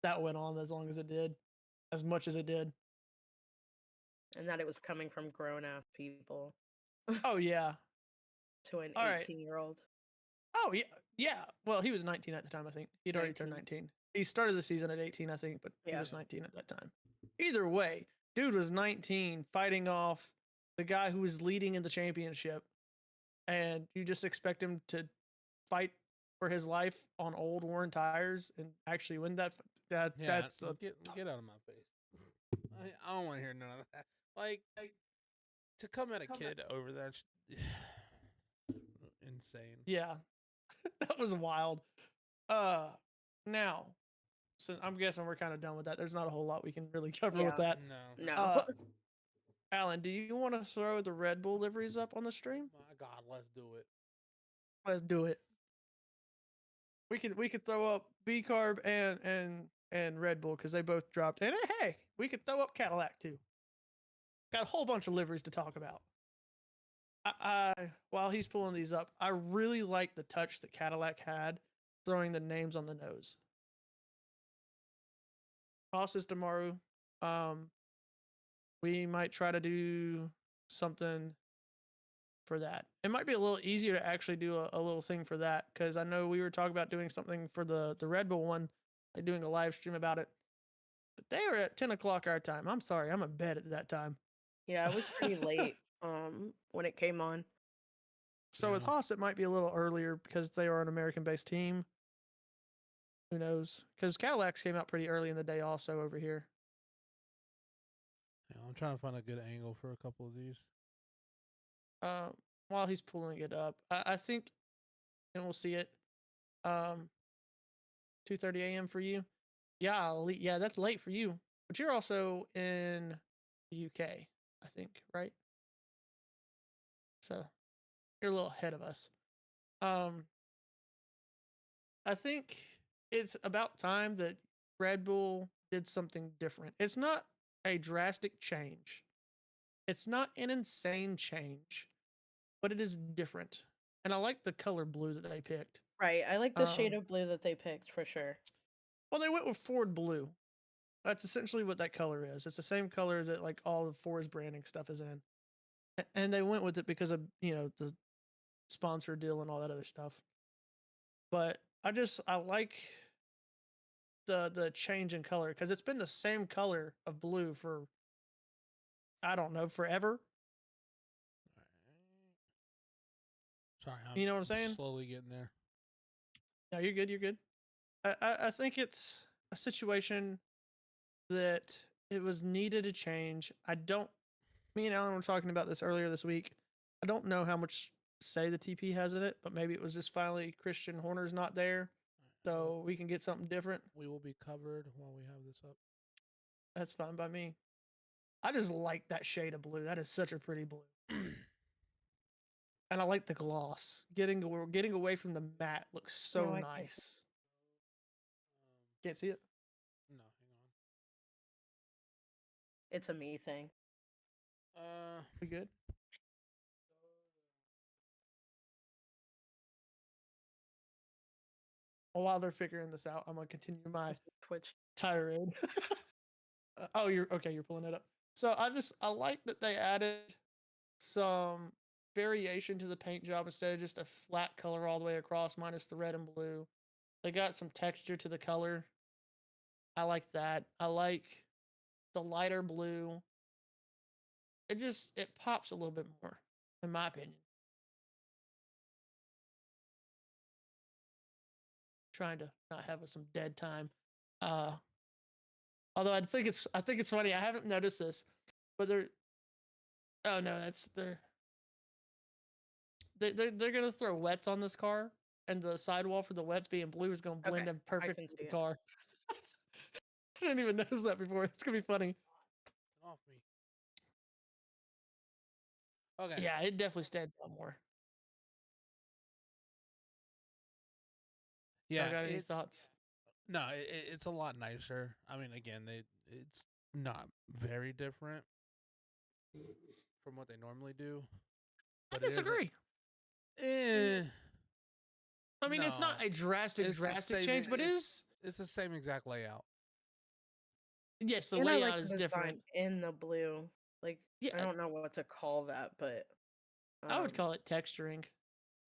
that went on as long as it did, as much as it did. And that it was coming from grown-ass people. Oh yeah. To an 18-year-old. Oh yeah, yeah. Well, he was 19 at the time. I think he'd already turned 19. He started the season at 18, I think, but he was 19 at that time. Either way, dude was 19, fighting off the guy who was leading in the championship, and you just expect him to fight for his life on old worn tires and actually win Yeah, that's get out of my face. I don't want to hear none of that. Like to come at a kid over that, insane. yeah. That was wild. Now, so I'm guessing we're kind of done with that. There's not a whole lot we can really cover with Yeah. that. No, No. Alan, do you want to throw the Red Bull liveries up on the stream? my God, let's do it. Let's do it. We could throw up B Carb and Red Bull because they both dropped. And hey, we could throw up Cadillac too. Got a whole bunch of liveries to talk about. While he's pulling these up, I really like the touch that Cadillac had throwing the names on the nose. Process tomorrow. We might try to do something for that. It might be a little easier to actually do a little thing for that because I know we were talking about doing something for the Red Bull one, like doing a live stream about it. But they were at 10 o'clock our time. I'm sorry, I'm in bed at that time. Yeah, it was pretty late when it came on. So with Yeah. Haas, it might be a little earlier because they are an American-based team. Who knows? Because Cadillacs came out pretty early in the day also over here. Yeah, I'm trying to find a good angle for a couple of these. While he's pulling it up, I think, and we'll see it. 2:30 a.m. for you. Yeah, that's late for you. But you're also in the UK, I think, right? So you're a little ahead of us. I think it's about time that Red Bull did something different. It's not a drastic change. It's not an insane change, but it is different. And I like the color blue that they picked. Right. I like the shade of blue that they picked for sure. Well, they went with Ford blue. That's essentially what that color is. It's the same color that like all of Ford's branding stuff is in. And they went with it because of, the sponsor deal and all that other stuff. But I like the change in color because it's been the same color of blue for I don't know, forever. Sorry, You know what I'm saying? slowly getting there. No, you're good. You're good. I think it's a situation that it was needed to change. Me and Alan were talking about this earlier this week. I don't know how much say the TP has in it, but maybe it was just finally Christian Horner's not there, so we can get something different. We will be covered while we have this up. That's fine by me. I just like that shade of blue. That is such a pretty blue. And I like the gloss. Getting away from the matte looks so No, I can't. nice. Can't see it? No, hang It's a me thing. on. We good? Well, while they're figuring this out, I'm gonna continue my Twitch. tirade. Oh, you're okay. You're pulling it up. So I like that they added some variation to the paint job instead of just a flat color all the way across minus the red and blue. They got some texture to the color. I like that. I like the lighter blue. It pops a little bit more, in my opinion. Trying to not have some dead time. Although I think it's funny. I haven't noticed this, but oh no, they're gonna throw wets on this car, and the sidewall for the wets being blue is gonna blend in perfectly with the car. I didn't even notice that before. It's gonna be funny. Get off me. Okay. Yeah, it definitely stands out more. Yeah. Got any thoughts? No, it's a lot nicer. I mean, again, it's not very different from what they normally do. I disagree. I mean, it's not a drastic change, but it's the same exact layout. Yes, the And I layout like is the different. design in the blue. Like, Yeah, I don't know what to call that, but I would call it texturing.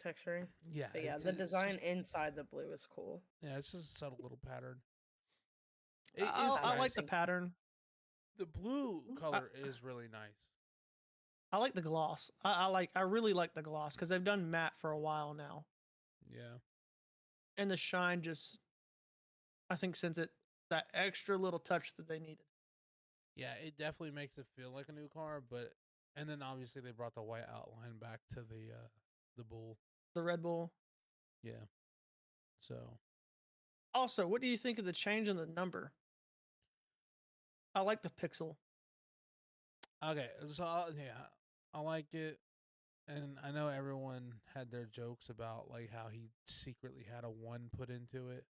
texturing. Yeah. But yeah, the design inside the blue is cool. Yeah, it's just a subtle little pattern. I like the pattern. The blue color is really nice. I like the gloss. I really like the gloss because they've done matte for a while now. Yeah. and the shine just, I think, sends it that extra little touch that they needed. Yeah, it definitely makes it feel like a new car, and then obviously they brought the white outline back to the Bull. The Red Bull. Yeah. So Also, what do you think of the change in the number? I like the pixel. okay, so yeah, I like it, and I know everyone had their jokes about like how he secretly had a 1 put into it.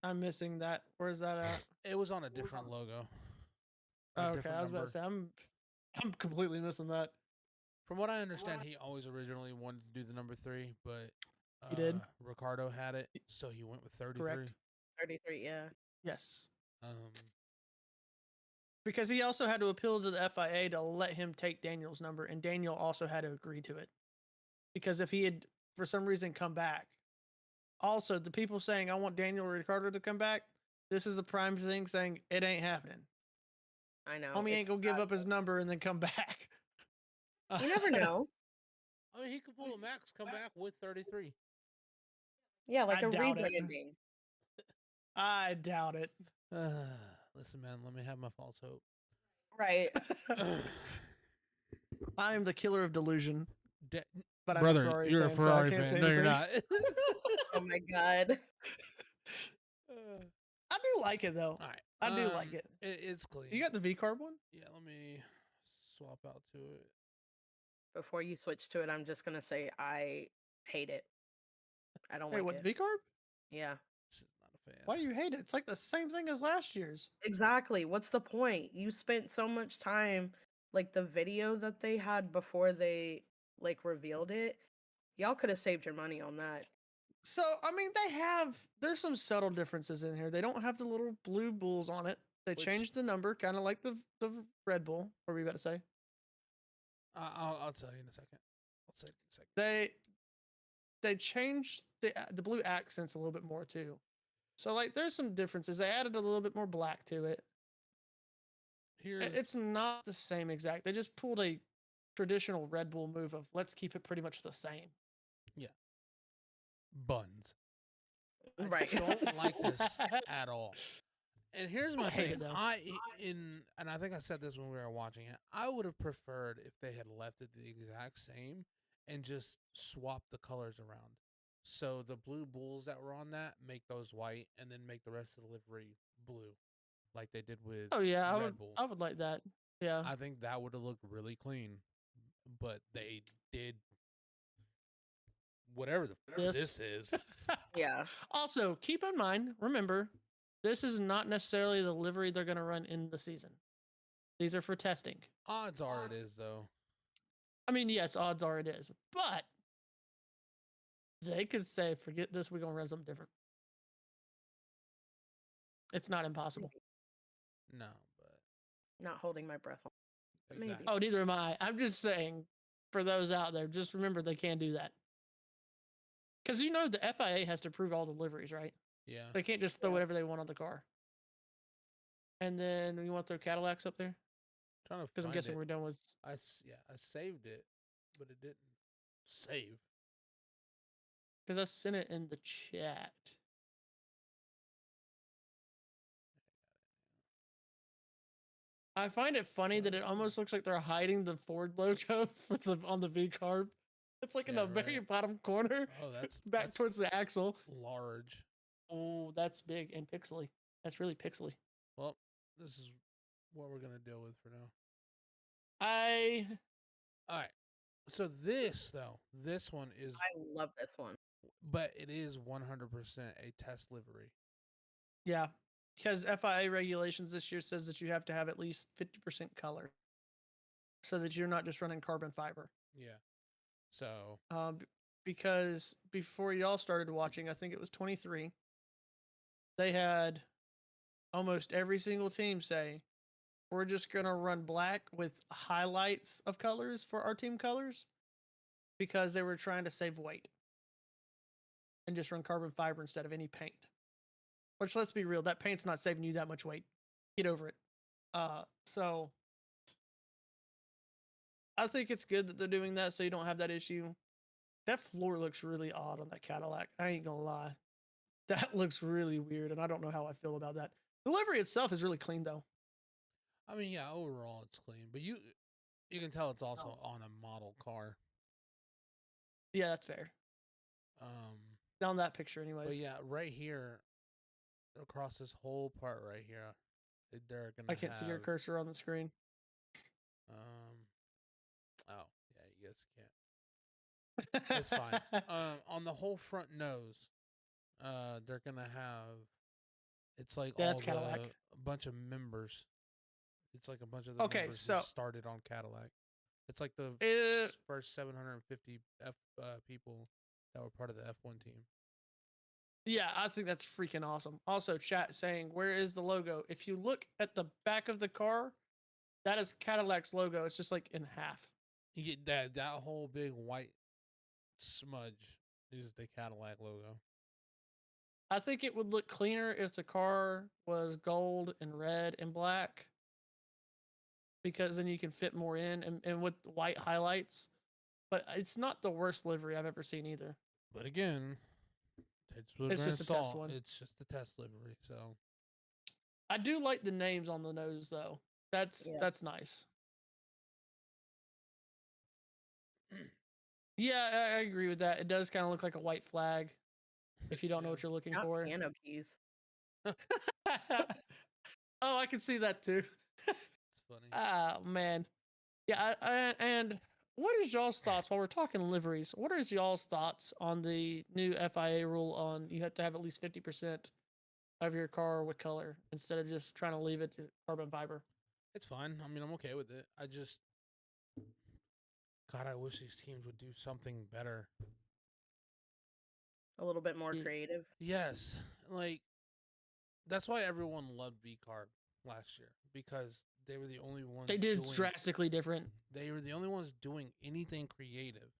I'm missing that. Where's that at? It was on a different logo. Or a Okay, different I was about number. to say I'm completely missing that. From what I understand, he always originally wanted to do the number 3, but He did. Ricardo had it, so he went with 33. Correct. 33, yeah. Yes. Um, Because he also had to appeal to the FIA to let him take Daniel's number, and Daniel also had to agree to it. Because if he had, for some reason, come back, also the people saying I want Daniel Ricciardo to come back, this is a prime thing saying it ain't happening. I know. Homie ain't It's gonna give sad, up his number and then come back. though. You never know. I mean, he could pull a Max, come back with 33. Yeah, like I a doubt it. rebranding. I doubt it. Listen, man, let me have my false hope. Right. I am the killer of delusion, De- but I'm Brother, a Ferrari you're fan, a Ferrari so I can't fan. say No, you're anything. not. Oh my god. I do like it though. All right. I do like it. It's clean. Do you got the V carb one? Yeah, let me swap out to it. Before you switch to it, I'm just gonna say I hate it. I don't Wait, like what? it. The V carb? Yeah. This is not a fan. Why do you hate it? It's like the same thing as last year's. Exactly. What's the point? You spent so much time, like the video that they had before they like revealed it. Y'all could have saved your money on that. So I mean, there's some subtle differences in here. They don't have the little blue bulls on it. They Which- changed the number, kind of like the Red Bull. What were you about to say? I'll tell you in a second. I'll say it in a second. They changed the blue accents a little bit more too. So like, there's some differences. They added a little bit more black to it. It's not the same exact. They just pulled a traditional Red Bull move of let's keep it pretty much the same. Yeah. Buns. Right. I don't like this at all. And here's my I hate thing. it, though. And I think I said this when we were watching it. I would have preferred if they had left it the exact same and just swapped the colors around. So the blue bulls that were on that make those white, and then make the rest of the livery blue, like they did with Oh yeah, Red Bull. I would like that. Yeah. I think that would have looked really clean, but they did whatever this is. Yeah. Also, keep in mind, remember, this is not necessarily the livery they're going to run in the season. These are for testing. Odds are it is though. I mean, yes, odds are it is, but they could say, "Forget this. We're going to run something different." It's not impossible. No, but Not holding my breath on. But maybe. exactly. Oh, neither am I. I'm just saying, for those out there, just remember they can do that. Because you know the FIA has to approve all the liveries, right? Yeah. They can't just throw Yeah. whatever they want on the car. And then you want to throw Cadillacs up there? Trying to Because I'm find guessing it. we're done with. I saved it, but it didn't save. Because I sent it in the chat. I find it funny that it almost looks like they're hiding the Ford logo on the V carb. It's like in Yeah, the very right. bottom corner, Oh, that's back towards the axle. large. Oh, that's big and pixely. That's really pixely. Well, this is what we're gonna deal with for now. All right. So this one is, I love this one. but it is 100% a test livery. Yeah, because FIA regulations this year says that you have to have at least 50% color, so that you're not just running carbon fiber. Yeah. So Because before y'all started watching, I think it was 23. They had almost every single team say, "We're just gonna run black with highlights of colors for our team colors," because they were trying to save weight and just run carbon fiber instead of any paint. Which, let's be real, that paint's not saving you that much weight. Get over it. So I think it's good that they're doing that so you don't have that issue. That floor looks really odd on that Cadillac. I ain't gonna lie. That looks really weird, and I don't know how I feel about that. The livery itself is really clean, though. I mean, yeah, overall it's clean, but you can tell it's also on a model car. Yeah, that's fair. Down that picture, anyways. But yeah, right here, across this whole part right here, they're gonna. I can't see your cursor on the screen. Oh yeah, you guys can't. It's fine. On the whole front nose, they're gonna have. It's like Yeah, all that's Cadillac. a bunch of members. It's like a bunch of the members who started on Cadillac. It's like the first 750 people that were part of the F1 team. Yeah, I think that's freaking awesome. Also, chat saying, where is the logo? If you look at the back of the car, that is Cadillac's logo. It's just like in half. You get that whole big white smudge is the Cadillac logo. I think it would look cleaner if the car was gold and red and black, because then you can fit more in and with white highlights. But it's not the worst livery I've ever seen either. But again, it's just a test one. It's just a test livery, so. I do like the names on the nose, though. That's nice. Yeah, I agree with that. It does kind of look like a white flag if you don't know what you're looking for. Piano keys. Oh, I can see that too. It's funny. Oh, man. Yeah, and what is y'all's thoughts while we're talking liveries? What is y'all's thoughts on the new FIA rule on you have to have at least 50% of your car with color instead of just trying to leave it to carbon fiber? It's fine. I mean, I'm okay with it. God, I wish these teams would do something better. A little bit more creative. Yes. Like, that's why everyone loved V-Carb last year, because they were the only ones. They did drastically different. They were the only ones doing anything creative,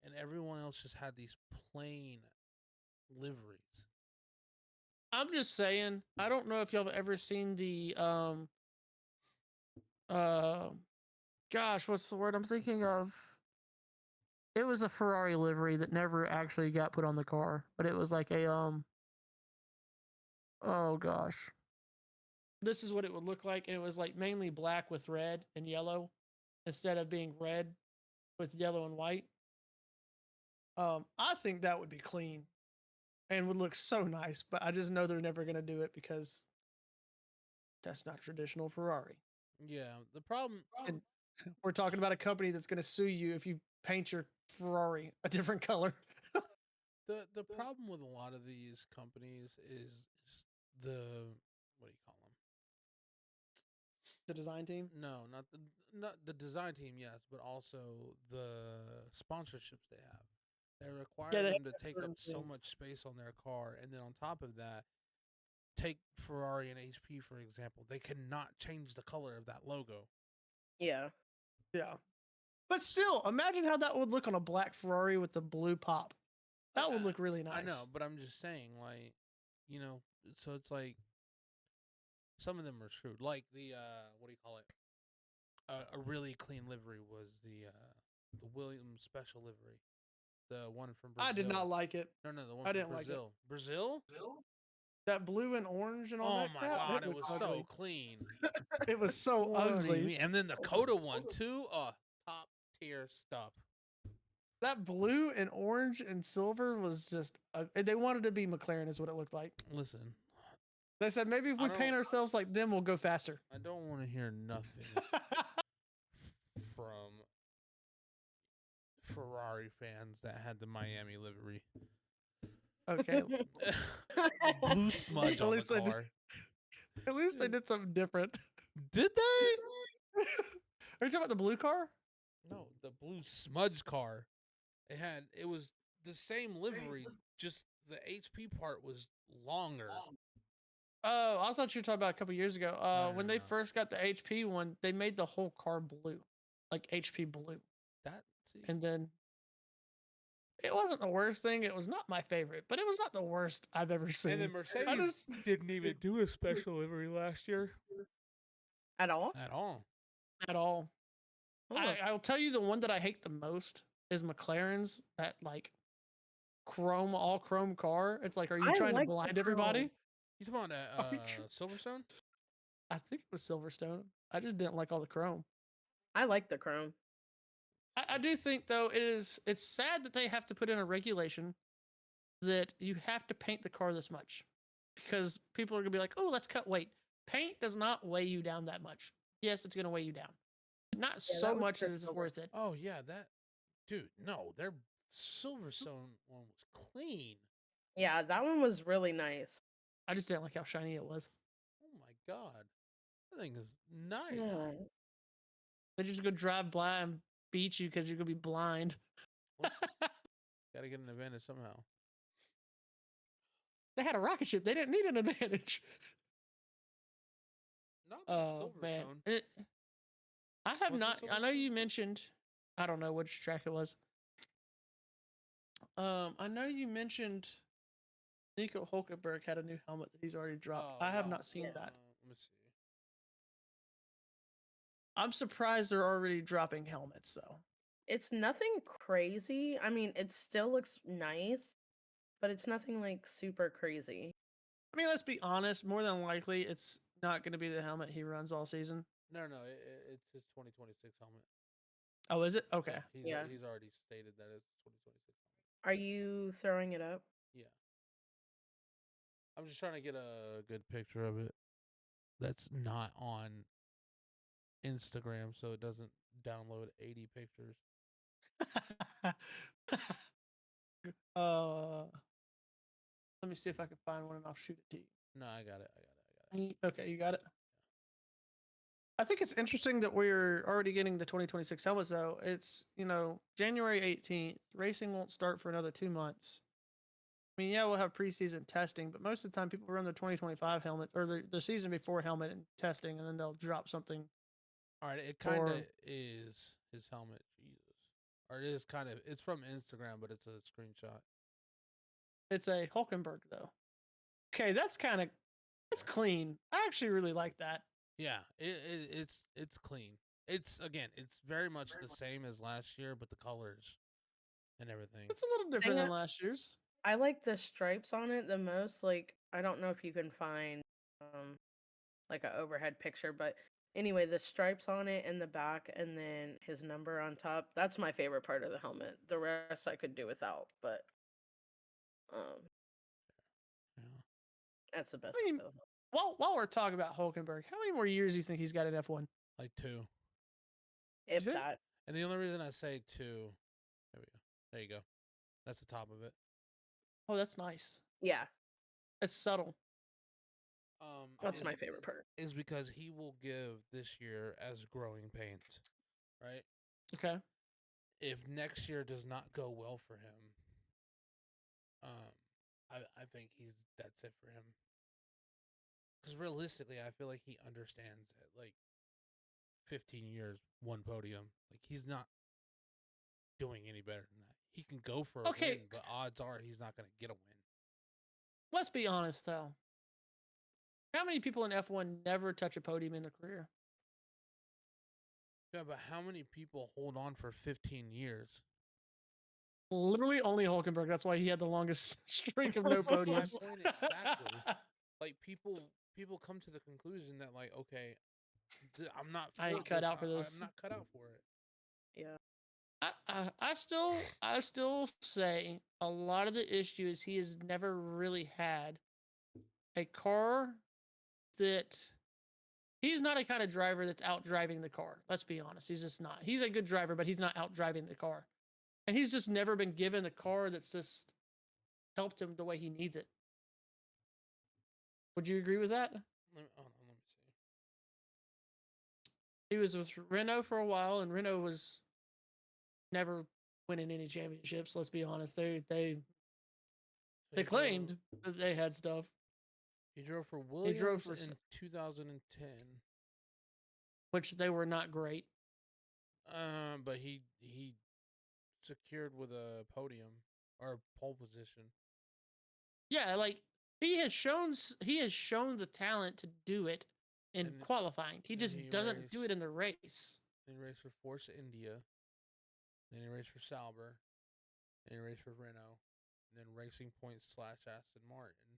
and everyone else just had these plain liveries. I'm just saying, I don't know if y'all have ever seen the gosh, what's the word I'm thinking of? It was a Ferrari livery that never actually got put on the car, but it was like a oh gosh. This is what it would look like, and it was like mainly black with red and yellow instead of being red with yellow and white. I think that would be clean and would look so nice, but I just know they're never going to do it because that's not traditional Ferrari. Yeah, the problem. And we're talking about a company that's going to sue you if you paint your Ferrari a different color. The problem with a lot of these companies is the, what do you call them? The design team? No, not the design team, yes, but also the sponsorships they have. They require them to take up so much space on their car, and then on top of that, take Ferrari and HP for example. They cannot change the color of that logo. Yeah. Yeah. But still, imagine how that would look on a black Ferrari with the blue pop. That would look really nice. I know, but I'm just saying, like, you know, so it's like some of them are screwed. Like the what do you call it? A really clean livery was the Williams special livery, the one from Brazil. I did not like it. No, the one I from didn't Brazil. Like it. Brazil? That blue and orange and all that. Oh my god, it was so clean. It was so ugly. And then the Coda one too. Top tier stuff. That blue and orange and silver was just. They wanted to be McLaren, is what it looked like. Listen. They said maybe if we paint ourselves like them, we'll go faster. I don't want to hear nothing from Ferrari fans that had the Miami livery. Okay. Blue smudge on the car. At least they did something different. Did they? Are you talking about the blue car? No, the blue smudge car. It was the same livery, just the HP part was longer. Oh, I thought you were talking about a couple years ago. When they first got the HP one, they made the whole car blue, like HP blue. And then it wasn't the worst thing. It was not my favorite, but it was not the worst I've ever seen. And then Mercedes didn't even do a special livery last year. At all? At all. At all. I'll tell you the one that I hate the most is McLaren's, that like all chrome car. It's like, are you I trying to like the blind chrome. everybody? You talking about Are you tr- Silverstone? I think it was Silverstone. I just didn't like all the chrome. I like the chrome. I do think though it's sad that they have to put in a regulation that you have to paint the car this much, because people are gonna be like, oh, let's cut weight. Paint does not weigh you down that much. Yes, it's gonna weigh you down, but not Yeah, so that was much for that it's silver. worth it. Oh yeah, that dude. No, their Silverstone one was clean. Yeah, that one was really nice. I just didn't like how shiny it was. Oh my god, that thing is nice. Yeah. They just go drive by and beat you because you're gonna be blind. Got to get an advantage somehow. They had a rocket ship. They didn't need an advantage. Not Oh man, Silverstone. I have Was it not. I know Silverstone? you mentioned. I don't know which track it was. I know you mentioned Nico Hulkenberg had a new helmet that he's already dropped. Oh I have wow. not seen Yeah. that. Let me see. I'm surprised they're already dropping helmets though. It's nothing crazy. I mean, it still looks nice, but it's nothing like super crazy. I mean, let's be honest. More than likely, it's not going to be the helmet he runs all season. No, it's his 2026 helmet. Oh, is it? Okay. Yeah. He's already stated that it's 2026 helmet. Are you throwing it up? Yeah. I'm just trying to get a good picture of it. That's not on Instagram, so it doesn't download 80 pictures. Let me see if I can find one and I'll shoot it to you. No, I got it. Okay, you got it. I think it's interesting that we're already getting the 2026 helmets though. It's, January 18th. Racing won't start for another 2 months. I mean, yeah, we'll have preseason testing, but most of the time people run the 2025 helmet or the season before helmet and testing, and then they'll drop something. All right, it kind of Or- is his helmet. Jesus. Or it is kind of, it's from Instagram, but it's a screenshot. It's a Hulkenberg though. Okay, that's clean. I actually really like that. Yeah, it's clean. It's very much the same as last year, but the colors and everything. It's a little different than last year's. I like the stripes on it the most. Like, I don't know if you can find like an overhead picture, but anyway, the stripes on it in the back and then his number on top. That's my favorite part of the helmet. The rest I could do without, but Yeah. that's the best I mean, part of the helmet. while we're talking about Hulkenberg, how many more years do you think he's got in F1? Like 2. If think? that. And the only reason I say 2, there we go. There you go. That's the top of it. Oh, that's nice. Yeah, It's subtle. that's my favorite part. Is because he will give this year as growing pains, right? Okay. If next year does not go well for him, I think that's it for him. Because realistically, I feel like he understands it. Like 15 years, 1 podium. Like he's not doing any better than that. He can go for a win, but odds are he's not going to get a win. Let's be honest though. How many people in F1 never touch a podium in their career? Yeah, but how many people hold on for 15 years? Literally only Hulkenberg. That's why he had the longest streak of no podiums. My point exactly. Like people come to the conclusion that like, okay, I'm not. I ain't cut out for this. I'm not cut out for it. Yeah. I still say a lot of the issue is he has never really had a car that he's not a kind of driver that's out driving the car. Let's be honest. He's just not. He's a good driver, but he's not out driving the car. And he's just never been given a car that's just helped him the way he needs it. Would you agree with that? Let me see. He was with Renault for a while, and Renault was never winning any championships. Let's be honest. They claimed that they had stuff. He drove for Williams in 2010, which they were not great. But he secured with a podium or pole position. Yeah, like he has shown the talent to do it in qualifying. He just doesn't do it in the race. He raced for Force India. Then he raced for Sauber. Then he raced for Renault. And then Racing Point / Aston Martin.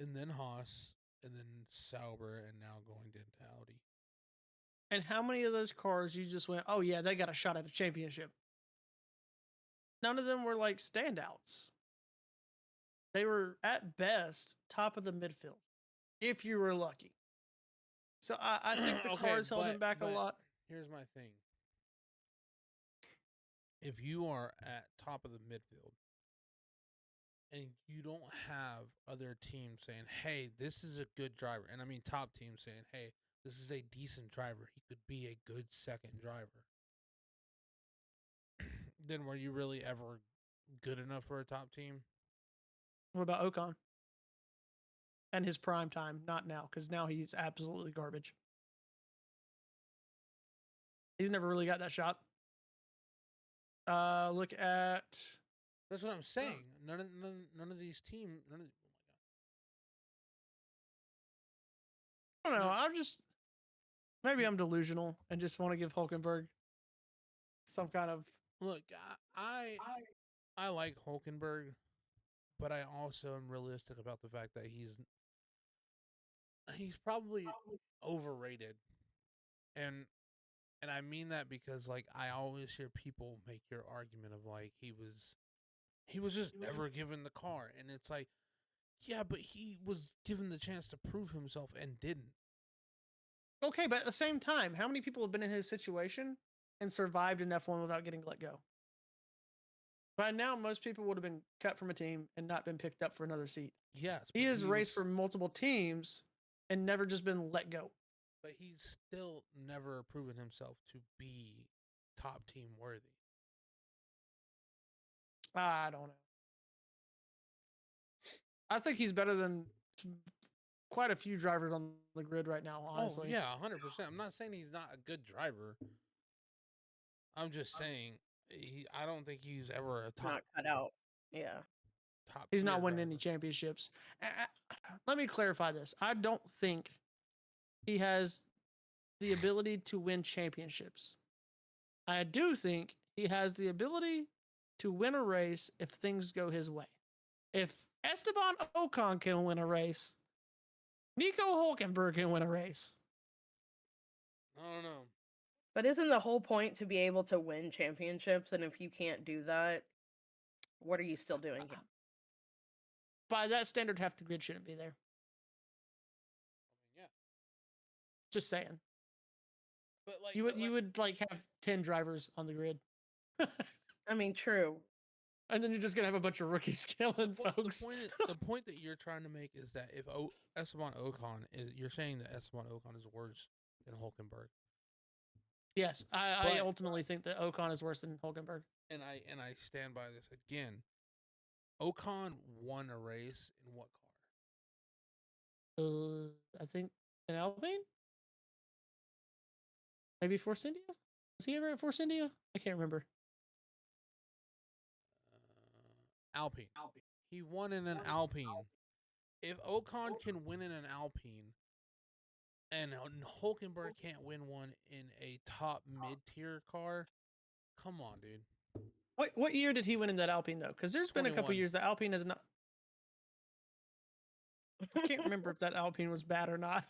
And then Haas. And then Sauber. And now going into Audi. And how many of those cars you just went, oh yeah, they got a shot at the championship? None of them were like standouts. They were at best top of the midfield, if you were lucky. So I think the cars held him back a lot. Here's my thing. If you are at top of the midfield and you don't have other teams saying, hey, this is a good driver, and I mean top teams saying, hey, this is a decent driver, he could be a good second driver, then were you really ever good enough for a top team? What about Ocon? And his prime time, not now, because now he's absolutely garbage. He's never really got that shot. Look at. That's what I'm saying. None of these teams. I don't know. I'm just. Maybe I'm delusional and just want to give Hulkenberg some kind of. Look, I like Hulkenberg, but I also am realistic about the fact that he's probably overrated, and I mean that because like I always hear people make your argument of like he was just never given the car, and it's like, yeah, but he was given the chance to prove himself and didn't. Okay, but at the same time, how many people have been in his situation and survived in F1 without getting let go? By now, most people would have been cut from a team and not been picked up for another seat. Yes, he has raced for multiple teams and never just been let go. But he's still never proven himself to be top team worthy. I don't know. I think he's better than quite a few drivers on the grid right now, honestly. Oh, yeah, 100%. I'm not saying he's not a good driver. I'm just saying I don't think he's ever a top. Not cut out. Yeah. Top. He's not winning any championships. Let me clarify this. I don't think he has the ability to win championships. I do think he has the ability to win a race if things go his way. If Esteban Ocon can win a race, Nico Hulkenberg can win a race. I don't know. But isn't the whole point to be able to win championships? And if you can't do that, what are you still doing here? By that standard, half the grid shouldn't be there. Yeah. Just saying. But like you would like have 10 drivers on the grid. I mean, true. And then you're just gonna have a bunch of rookies killing folks. The point that you're trying to make is that if Esteban Ocon is, you're saying that Esteban Ocon is worse than Hulkenberg. Yes, I ultimately think that Ocon is worse than Hulkenberg. And I stand by this again. Ocon won a race in what car? I think an Alpine? Maybe Force India? Was he ever at Force India? I can't remember. Alpine. He won in an Alpine. If Ocon can win in an Alpine and Hulkenberg can't win one in a top mid-tier car, come on, dude. What year did he win in that Alpine, though? Because there's 21. been a couple years that Alpine has not... I can't remember if that Alpine was bad or not.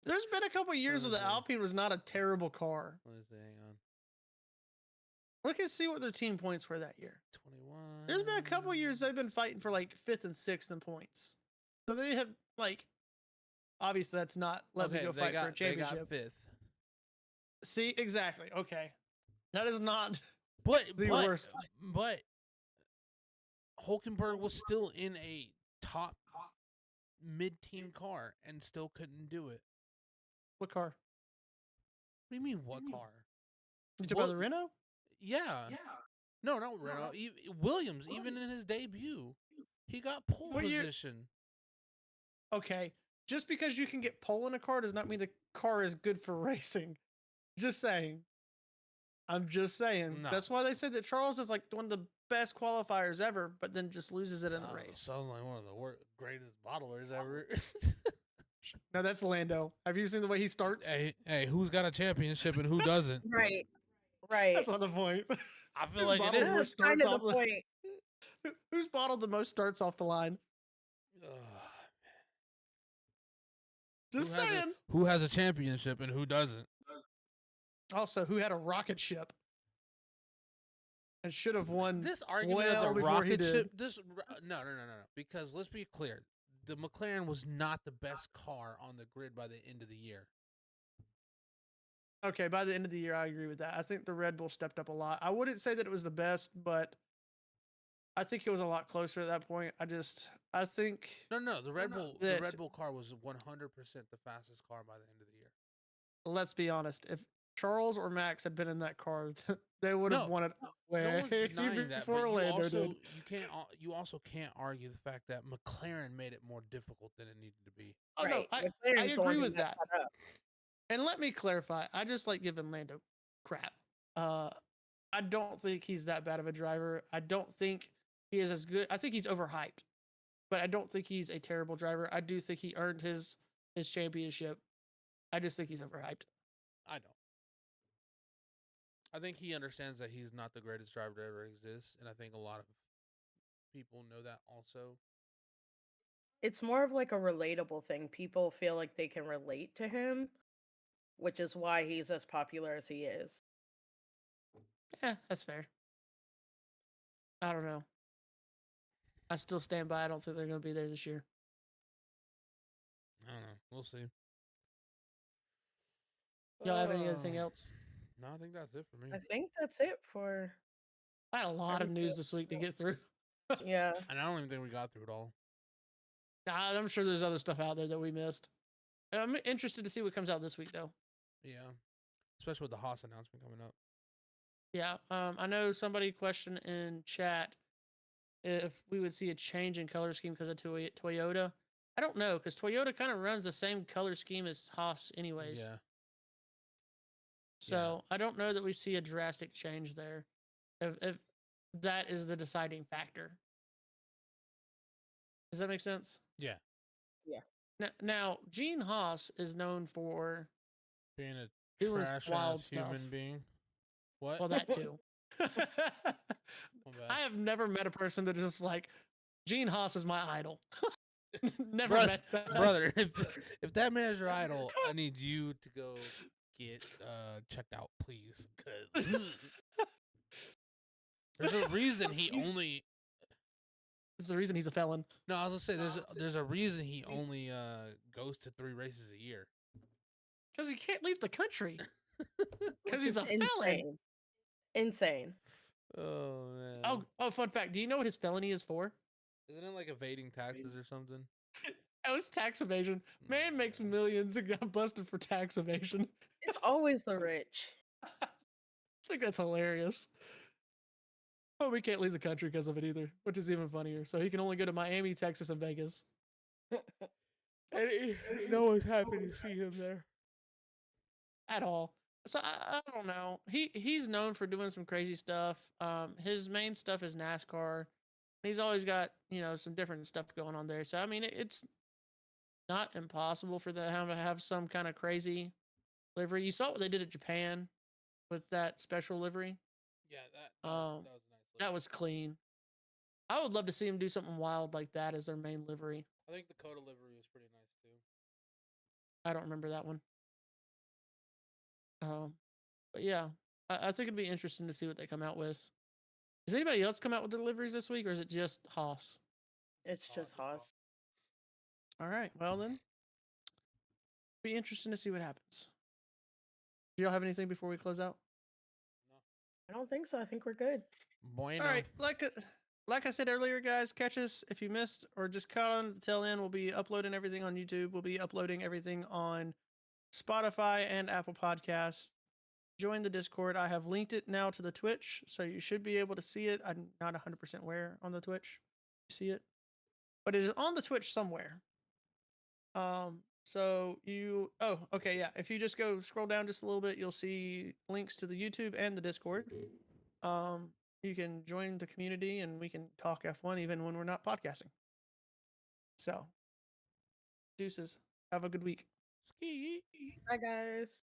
There's been a couple years where the Alpine was not a terrible car. What is that? Hang on. Look and see what their team points were that year. 21. There's been a couple years they've been fighting for like 5th and 6th in points. So they have like... Obviously, that's not letting me go fight for a championship. They got 5th. See, exactly. Okay. That is not the worst. But Hulkenberg was still in a top mid-team car and still couldn't do it. What car? What do you mean, what car? You talking about the Renault? Yeah. No, not Renault. Williams, even in his debut, he got pole position. Okay. Just because you can get pole in a car does not mean the car is good for racing. Just saying. I'm just saying. No. That's why they said that Charles is like one of the best qualifiers ever, but then just loses it in the race. Sounds like one of the greatest bottlers ever. No, that's Lando. Have you seen the way he starts? Hey, who's got a championship and who doesn't? Right. Right. That's not the point. I feel Who's like it bottled is. more That's kind starts of the off point. Who's bottled the most starts off the line? Just saying. Who has a championship and who doesn't? Also, who had a rocket ship and should have won This argument well of the before he rocket did. ship. No. Because let's be clear, the McLaren was not the best car on the grid by the end of the year. Okay, by the end of the year, I agree with that. I think the Red Bull stepped up a lot. I wouldn't say that it was the best, but I think it was a lot closer at that point. I think No. The Red Bull car was 100% the fastest car by the end of the year. let's be honest. If Charles or Max had been in that car, they would have won it way No one's denying that, before but Orlando did. you also can't argue the fact that McLaren made it more difficult than it needed to be. Oh Right. no, I McLaren's the one agree who with messed that. up. And let me clarify. I just like giving Lando crap. I don't think he's that bad of a driver. I don't think he is as good. I think he's overhyped, but I don't think he's a terrible driver. I do think he earned his championship. I just think he's overhyped. I don't. I think he understands that he's not the greatest driver to ever exist, and I think a lot of people know that also. It's more of like a relatable thing. People feel like they can relate to him, which is why he's as popular as he is. Yeah, that's fair. I don't know. I still stand by. I don't think they're going to be there this year. I don't know. We'll see. Y'all have anything else? No, I think that's it for me. I think that's it for. I had a lot of news this week to get through. Yeah. And I don't even think we got through it all. I'm sure there's other stuff out there that we missed. I'm interested to see what comes out this week, though. Yeah. Especially with the Haas announcement coming up. Yeah. I know somebody questioned in chat if we would see a change in color scheme because of Toyota. I don't know, because Toyota kind of runs the same color scheme as Haas anyways. Yeah. So I don't know that we see a drastic change there. If that is the deciding factor. Does that make sense? Yeah. Yeah. Now Gene Haas is known for being a doing trash wild ass stuff. human being. What? Well, that too. I have never met a person that just like Gene Haas is my idol. Never met that. Brother, if that man is your idol, I need you to go get checked out, please. Because there's a reason he only. There's a reason he's a felon. No, I was gonna say there's a reason he only goes to 3 races a year. Because he can't leave the country. Because he's a felon. Insane. Oh man. Oh, fun fact. Do you know what his felony is for? Isn't it like evading taxes or something? That was tax evasion. Man makes millions and got busted for tax evasion. It's always the rich. I think that's hilarious. Oh, we can't leave the country because of it either, which is even funnier. So he can only go to Miami, Texas, and Vegas. And no one's happy to see him there at all. So I don't know. He's known for doing some crazy stuff. His main stuff is NASCAR. He's always got some different stuff going on there. So I mean, it's not impossible for them to have some kind of crazy livery. You saw what they did at Japan with that special livery. Yeah, that was nice. That was clean. I would love to see him do something wild like that as their main livery. I think the Coda livery was pretty nice too. I don't remember that one. But yeah, I think it'd be interesting to see what they come out with. Does anybody else come out with deliveries this week, or is it just Haas? It's just Haas. All right, well then, be interesting to see what happens. Do y'all have anything before we close out? No, I don't think so. I think we're good. Bueno. All right, like I said earlier, guys, catch us if you missed or just caught on at the tail end. We'll be uploading everything on YouTube. We'll be uploading everything on Spotify and Apple Podcasts. Join the Discord. I have linked it now to the Twitch, so you should be able to see it. I'm not 100% where on the Twitch you see it, but it is on the Twitch somewhere. So okay, yeah. If you just go scroll down just a little bit, you'll see links to the YouTube and the Discord. You can join the community and we can talk F1 even when we're not podcasting. So, deuces. Have a good week. Ski. Bye, guys.